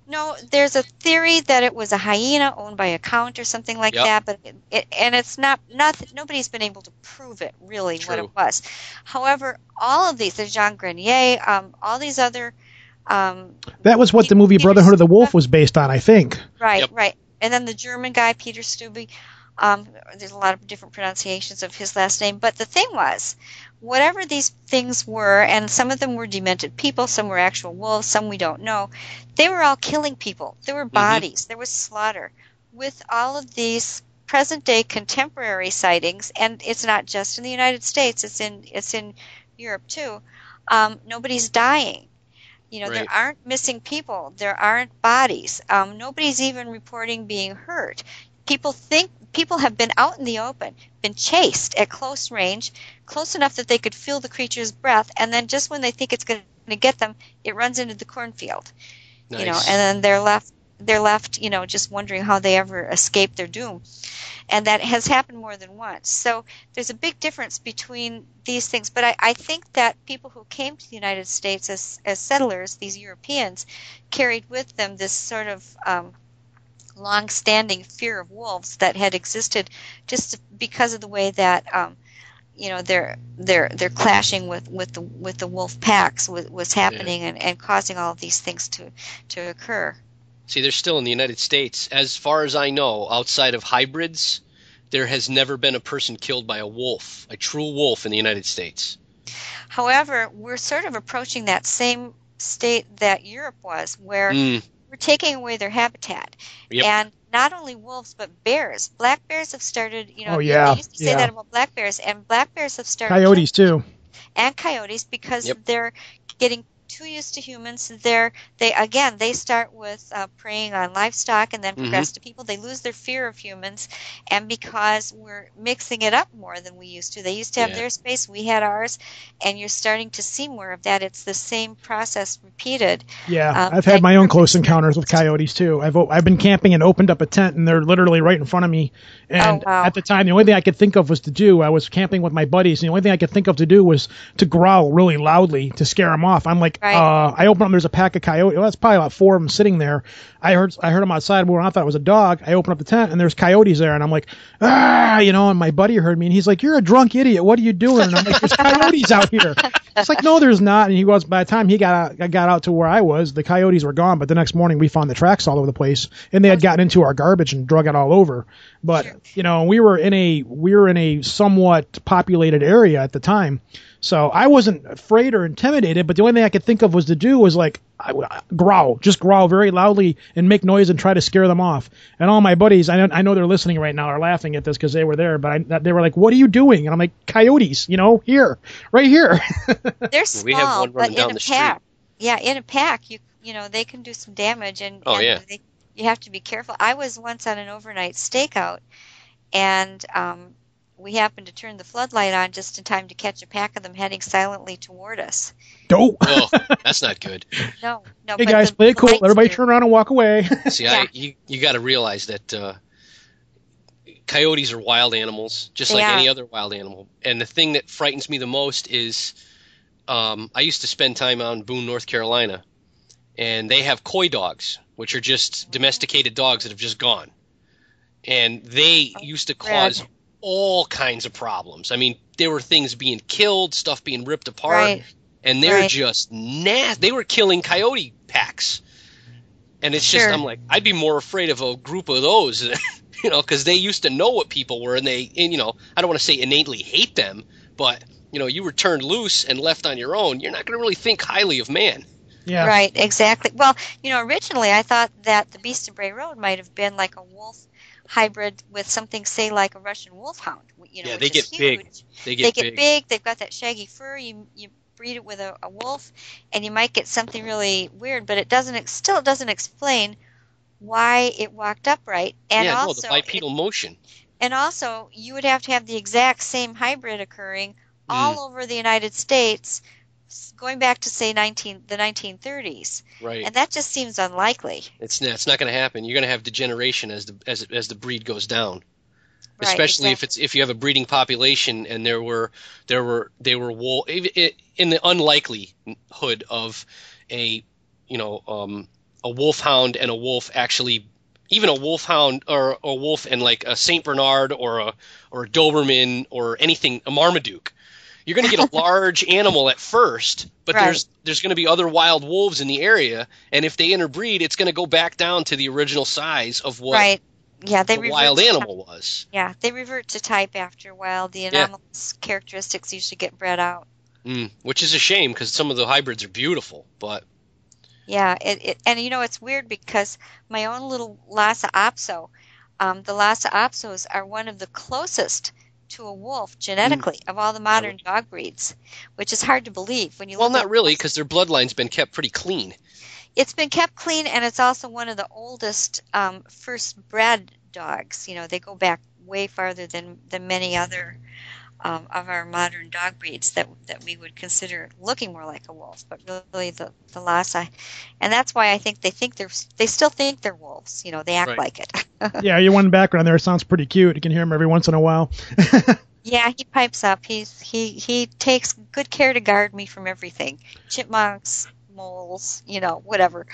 No, there's a theory that it was a hyena owned by a count or something like that, but it's not. Nobody's been able to prove it really what it was. However, all of these, there's Jean Grenier, all these other. That was what the movie Brotherhood of the Wolf was based on, I think. Right, right. And then the German guy, Peter Stube. There's a lot of different pronunciations of his last name, but the thing was, whatever these things were, and some of them were demented people, some were actual wolves, some we don't know, they were all killing people. There were bodies, there was slaughter. With all of these present-day contemporary sightings, and it's not just in the United States, it's in Europe too, nobody's dying. There aren't missing people, there aren't bodies, nobody's even reporting being hurt. People have been out in the open, been chased at close range, close enough that they could feel the creature's breath, and then just when they think it's going to get them, it runs into the cornfield. Nice. And then they're left, just wondering how they ever escaped their doom. And that has happened more than once. So there's a big difference between these things. But I think that people who came to the United States as settlers, these Europeans, carried with them this sort of long-standing fear of wolves that had existed just because of the way that they're clashing with the wolf packs was happening and causing all of these things to occur. See, they're still in the United States. As far as I know, outside of hybrids, there has never been a person killed by a wolf, a true wolf in the United States. However, we're sort of approaching that same state that Europe was, where we're taking away their habitat. Yep. And not only wolves, but bears. Black bears have started, Oh, yeah. They used to say that about black bears, and black bears have started. Coyotes, too. And coyotes, because they're getting too used to humans. They start with preying on livestock and then progress to people. They lose their fear of humans, and because we're mixing it up more than we used to. They used to have their space, we had ours, and you're starting to see more of that. It's the same process repeated. Yeah, I've had my own close encounters with coyotes too. I've been camping and opened up a tent, and they're literally right in front of me. And at the time, the only thing I could think of was to do. I was camping with my buddies, and the only thing I could think of to do was to growl really loudly to scare them off. I'm like, I open up, there's a pack of coyotes. Well, that's probably about 4 of them sitting there. I heard them outside. When I thought it was a dog, I open up the tent, and there's coyotes there, and I'm like, and my buddy heard me, and he's like, "You're a drunk idiot. What are you doing?" And I'm like, "There's coyotes out here." It's like, "No, there's not." And he goes, by the time I got out to where I was, the coyotes were gone. But the next morning, we found the tracks all over the place, and they had gotten into our garbage and drug it all over. But we were in a somewhat populated area at the time. So I wasn't afraid or intimidated, but the only thing I could think of was to do was like growl very loudly and make noise and try to scare them off. And all my buddies, I know they're listening right now, are laughing at this because they were there, but they were like, "What are you doing?" And I'm like, "Coyotes, right here." They're small, we have one running down the pack. street. Yeah, in a pack, they can do some damage, and you have to be careful. I was once on an overnight stakeout, and we happened to turn the floodlight on just in time to catch a pack of them heading silently toward us. Oh, that's not good. No. Hey guys, play it cool. Everybody turn around and walk away. See, you got to realize that coyotes are wild animals, just like any other wild animal. And the thing that frightens me the most is I used to spend time out in Boone, North Carolina, and they have coy dogs, which are just domesticated dogs that have just gone. And they used to cause all kinds of problems. I mean, there were things being killed, stuff being ripped apart, and they're just nasty. They were killing coyote packs. And it's just, I'm like, I'd be more afraid of a group of those, because they used to know what people were, and I don't want to say innately hate them, but, you were turned loose and left on your own, you're not going to really think highly of man. Yeah. Right, exactly. Well, originally I thought that the Beast of Bray Road might have been like a wolf hybrid with something, say, like a Russian wolfhound. They get big. They get big. They've got that shaggy fur. You breed it with a wolf, and you might get something really weird. But it still doesn't explain why it walked upright. And also, the bipedal motion. And also, you would have to have the exact same hybrid occurring all over the United States, going back to say the 1930s, Right. and that just seems unlikely. It's not going to happen. You're going to have degeneration as the breed goes down. Right, Especially exactly. if you have a breeding population and they were in the unlikelihood of a a wolfhound and a wolf actually, even a wolfhound or a wolf and like a Saint Bernard or a Doberman or anything, a Marmaduke. You're going to get a large animal at first, but Right. there's going to be other wild wolves in the area, and if they interbreed, it's going to go back down to the original size of what Right. Yeah, they the revert wild to animal was. Yeah, they revert to type after a while. The anomalous characteristics usually get bred out. Which is a shame because some of the hybrids are beautiful, but Yeah, and it's weird because my own little Lhasa Apso, the Lhasa Apsos are one of the closest to a wolf genetically of all the modern dog breeds, which is hard to believe when you well, look not at really because their bloodline's been kept pretty clean. It's been kept clean, and it's also one of the oldest first bred dogs. They go back way farther than many other of our modern dog breeds that we would consider looking more like a wolf, but really the Lhasa. And that's why I think they still think they're wolves. They act Right. like it. Yeah, your one background there sounds pretty cute. You can hear him every once in a while. Yeah, he pipes up. He takes good care to guard me from everything. Chipmunks, moles, whatever.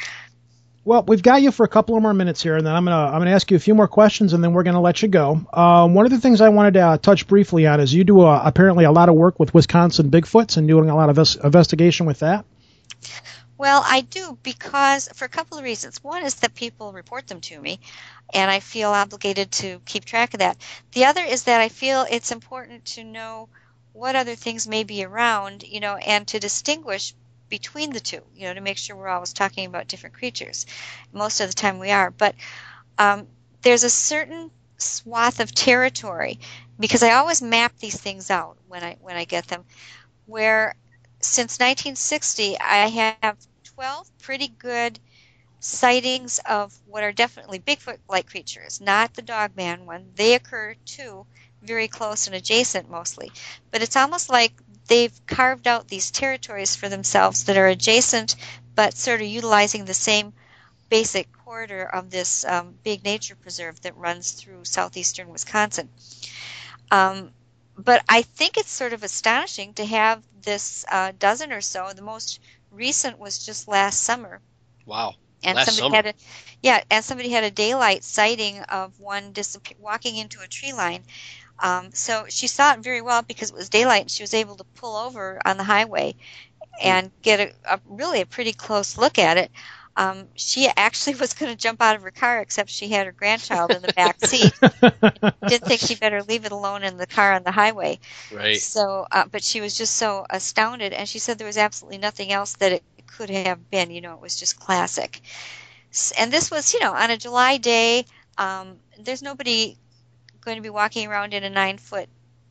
Well, we've got you for a couple of more minutes here, and then I'm gonna ask you a few more questions, and then we're gonna let you go. One of the things I wanted to touch briefly on is you do apparently a lot of work with Wisconsin Bigfoots and doing a lot of investigation with that. Well, I do because for a couple of reasons. One is that people report them to me, and I feel obligated to keep track of that. The other is that I feel it's important to know what other things may be around, and to distinguish between the two, to make sure we're always talking about different creatures. Most of the time we are, but there's a certain swath of territory, because I always map these things out when I get them, where since 1960 I have 12 pretty good sightings of what are definitely Bigfoot-like creatures, not the Dogman one. They occur too, very close and adjacent mostly, but it's almost like they've carved out these territories for themselves that are adjacent but sort of utilizing the same basic corridor of this big nature preserve that runs through southeastern Wisconsin. But I think it's sort of astonishing to have this dozen or so. The most recent was just last summer. Wow. And Last somebody summer. somebody had a daylight sighting of one walking into a tree line. So she saw it very well because it was daylight, and she was able to pull over on the highway and get really a pretty close look at it. She actually was going to jump out of her car, except she had her grandchild in the back seat. Didn't think she better leave it alone in the car on the highway. Right. So, but she was just so astounded, and she said there was absolutely nothing else that it could have been. It was just classic. And this was, on a July day. There's nobody going to be walking around in a 9-foot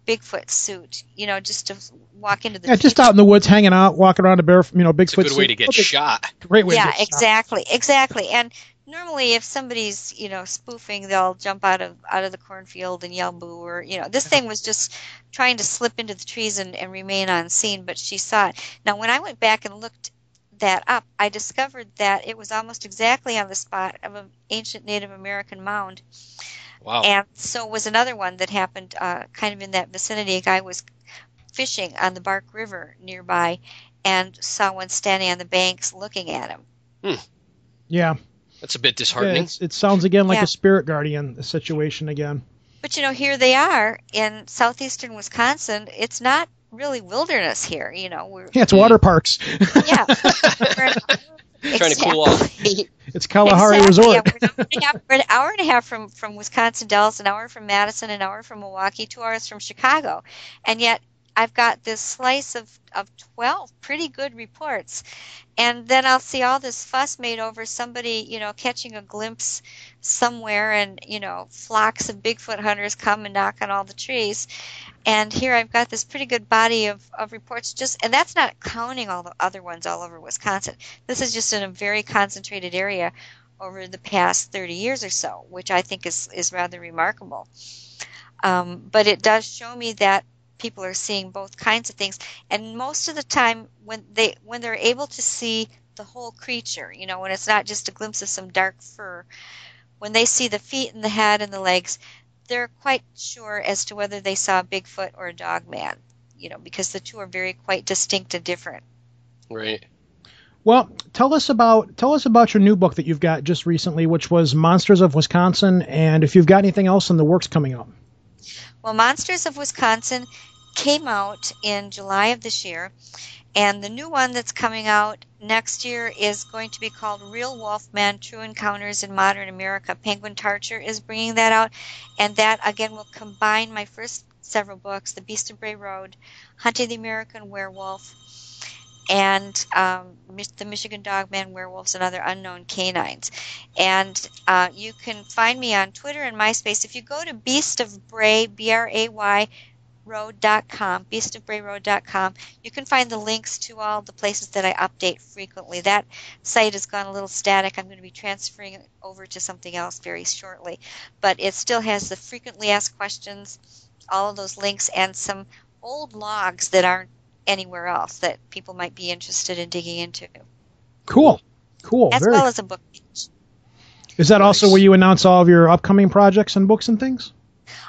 Bigfoot suit, just to walk into the just out in the woods, hanging out, walking around a Bigfoot It's a good suit. way to get shot. Great way to Yeah, get shot. exactly. And normally, if somebody's spoofing, they'll jump out of the cornfield and yell boo, or this thing was just trying to slip into the trees and remain unseen. But she saw it. Now, when I went back and looked that up, I discovered that it was almost exactly on the spot of an ancient Native American mound. Wow. And so was another one that happened kind of in that vicinity. A guy was fishing on the Bark River nearby and saw one standing on the banks looking at him. Yeah. That's a bit disheartening. It sounds again like a spirit guardian situation again. But here they are in southeastern Wisconsin. It's not really wilderness here, It's water parks. Yeah. Trying to cool off. It's Kalahari Resort. Yeah, we're an hour and a half from Wisconsin Dells, an hour from Madison, an hour from Milwaukee, 2 hours from Chicago. And yet I've got this slice of 12 pretty good reports. And then I'll see all this fuss made over somebody, catching a glimpse somewhere, and, flocks of Bigfoot hunters come and knock on all the trees. And here I've got this pretty good body of reports, and that's not counting all the other ones all over Wisconsin. This is just in a very concentrated area over the past 30 years or so, which I think is rather remarkable. But it does show me that people are seeing both kinds of things. And most of the time, when they're able to see the whole creature, when it's not just a glimpse of some dark fur, when they see the feet and the head and the legs, they're quite sure as to whether they saw a Bigfoot or a dog man, because the two are quite distinct and different. Right. Well, tell us about your new book that you've got just recently, which was Monsters of Wisconsin, and if you've got anything else in the works coming up. Well, Monsters of Wisconsin came out in July of this year, and the new one that's coming out next year is going to be called Real Wolfman: True Encounters in Modern America. Penguin Tarcher is bringing that out, and that, again, will combine my first several books, The Beast of Bray Road, Hunting the American Werewolf, and the Michigan Dogman, Werewolves, and Other Unknown Canines. And you can find me on Twitter and MySpace. If you go to Beast of Bray, B-R-A-Y, road.com, beastofbrayroad.com, you can find the links to all the places that I update frequently. That site has gone a little static. I'm going to be transferring it over to something else very shortly. But it still has the frequently asked questions, all of those links, and some old logs that aren't anywhere else that people might be interested in digging into. Cool. As well as a book page. Is that also where you announce all of your upcoming projects and books and things?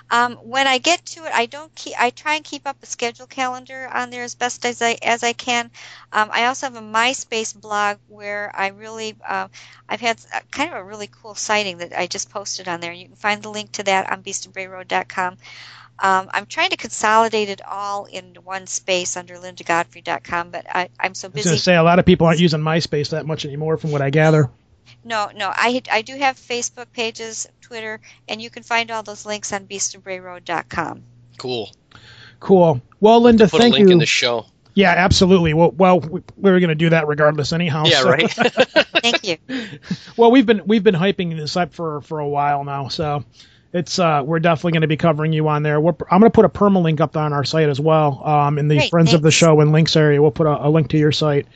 When I get to it, I try and keep up a schedule calendar on there as best as I can. I also have a MySpace blog where I really I've had kind of a really cool sighting that I just posted on there. You can find the link to that on beastofbrayroad.com. I'm trying to consolidate it all into one space under lindagodfrey.com, but I'm so busy. I was going to say, a lot of people aren't using MySpace that much anymore from what I gather. No, I do have Facebook pages, Twitter, and you can find all those links on beastofbrayroad.com. Cool. Well, Linda, put thank a link you. in the show. Yeah, absolutely. Well, we were going to do that regardless anyhow. Yeah, so. right. Thank you. Well, we've been hyping this up for a while now, so it's we're definitely going to be covering you on there. I'm going to put a permalink up on our site as well. In the Great, Friends of the Show and Links area, we'll put a link to your site.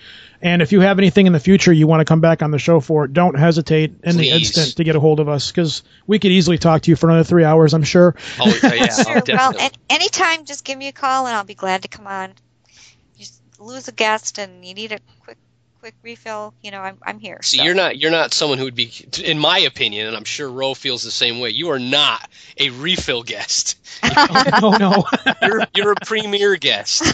And if you have anything in the future you want to come back on the show for, don't hesitate in the instant to get a hold of us, because we could easily talk to you for another 3 hours, I'm sure. Oh, yeah. Sure. Well, anytime, just give me a call and I'll be glad to come on. You lose a guest and you need a quick refill, I'm here. See, so. you're not someone who would be, in my opinion, and I'm sure Ro feels the same way. You are not a refill guest. No. You're a premier guest.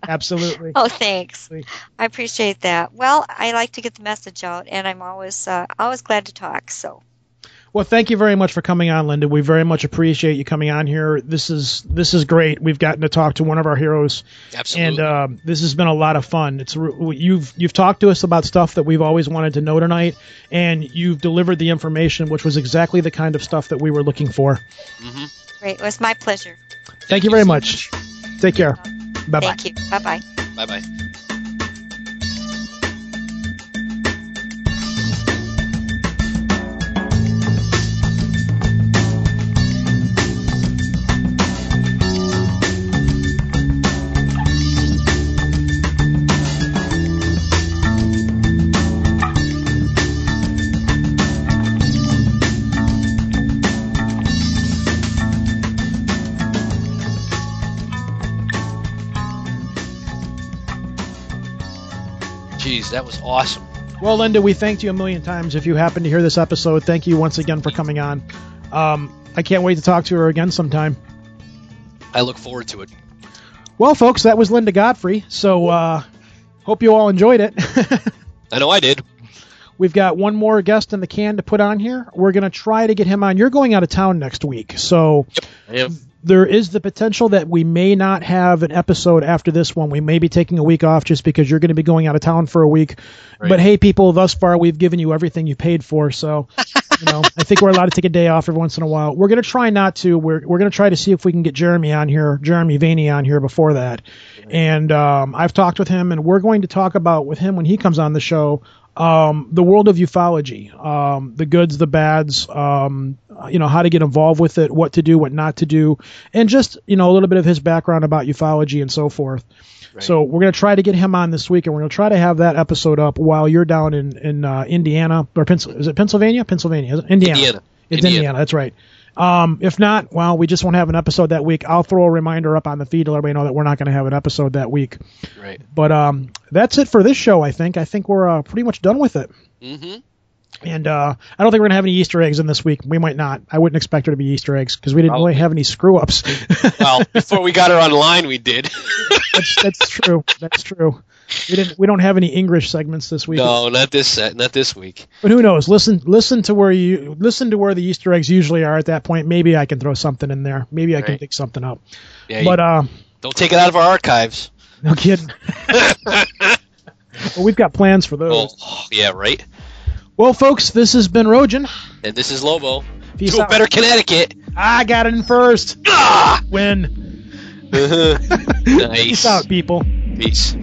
Absolutely. Oh, thanks. I appreciate that. Well, I like to get the message out, and I'm always glad to talk. So. Well, thank you very much for coming on, Linda. We very much appreciate you coming on here. This is great. We've gotten to talk to one of our heroes. Absolutely. And this has been a lot of fun. You've talked to us about stuff that we've always wanted to know tonight, and you've delivered the information, which was exactly the kind of stuff that we were looking for. Mm-hmm. Great. It was my pleasure. Thank you very much. Take care. Bye-bye. Thank you. Bye-bye. Bye-bye. That was awesome. Well, Linda, we thanked you a million times. If you happen to hear this episode, thank you once again for coming on. I can't wait to talk to her again sometime. I look forward to it. Well, folks, that was Linda Godfrey. So hope you all enjoyed it. I know I did. We've got one more guest in the can to put on here. We're going to try to get him on. You're going out of town next week, so Yep. There is the potential that we may not have an episode after this one. We may be taking a week off just because you're going to be going out of town for a week. Right. But hey, people, thus far we've given you everything you paid for, so I think we're allowed to take a day off every once in a while. We're going to try not to. We're going to try to see if we can get Jeremy Vaney on here before that. Right. And I've talked with him, and we're going to talk about with him when he comes on the show the world of ufology, the goods, the bads, how to get involved with it, what to do, what not to do, and just, a little bit of his background about ufology and so forth. Right. So we're going to try to get him on this week, and we're going to try to have that episode up while you're down in Indiana, or is it Pennsylvania? Pennsylvania. Is it? Indiana. It's Indiana. That's right. If not, well, we just won't have an episode that week. I'll throw a reminder up on the feed to let everybody know that we're not going to have an episode that week. Right. But that's it for this show, I think. I think we're pretty much done with it. Mm-hmm. And I don't think we're going to have any Easter eggs in this week. We might not. I wouldn't expect there to be Easter eggs because we didn't really have any screw-ups. Well, before we got her online, we did. That's true. That's true. We don't have any English segments this week. No, not this week. But who knows? Listen to where the Easter eggs usually are at that point. Maybe I can throw something in there. Maybe I can dig something up. Yeah, but don't take it out of our archives. No kidding. Well, we've got plans for those. Oh, yeah, right. Well, folks, this has been Rojan. And this is Lobo. Peace to out. a better Connecticut. I got it in first. Ah! Win. Nice. Peace out, people. Peace.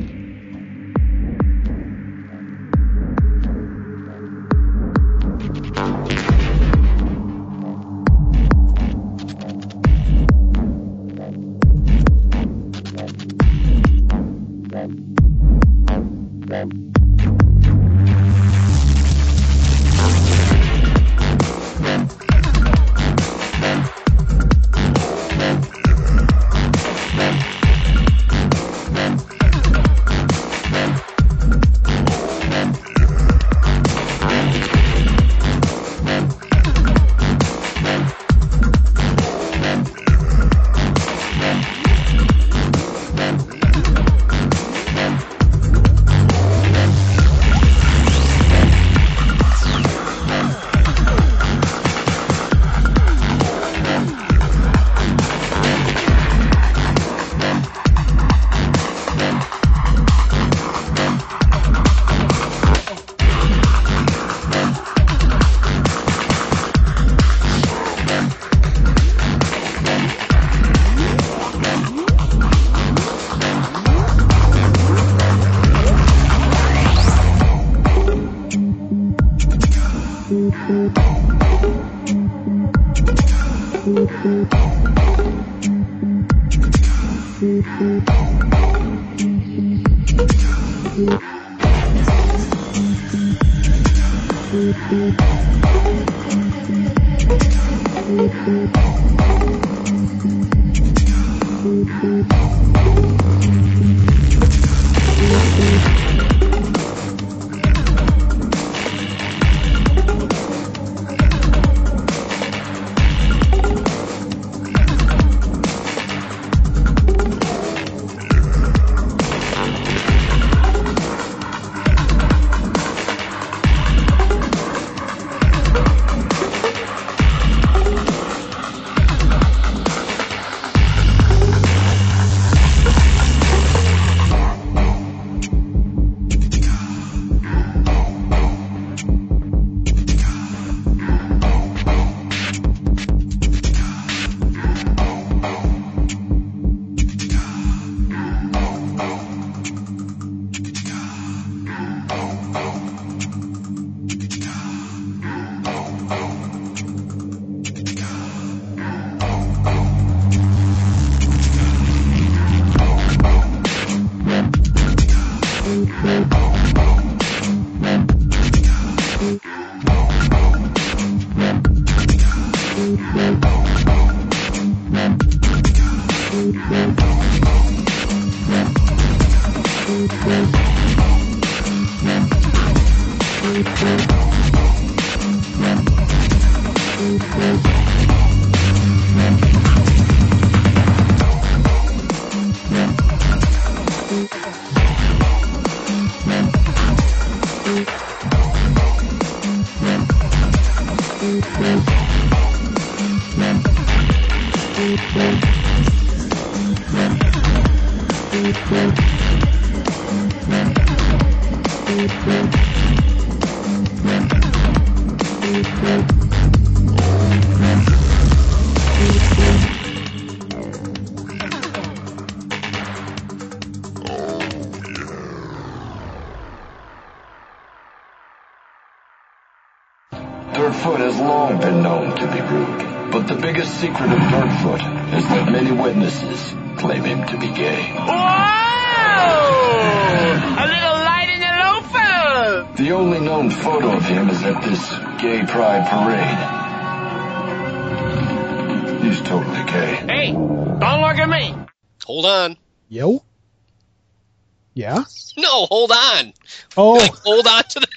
Dirtfoot has long been known to be rude, but the biggest secret of Dirtfoot is that many witnesses claim him to be gay. Whoa! A little light in the loafer! The only known photo of him is at this gay pride parade. He's totally gay. Hey, don't look at me. Hold on. Yo? Yeah? No, hold on. Oh. Like, hold on to the...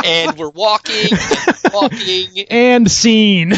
And we're walking. And scene.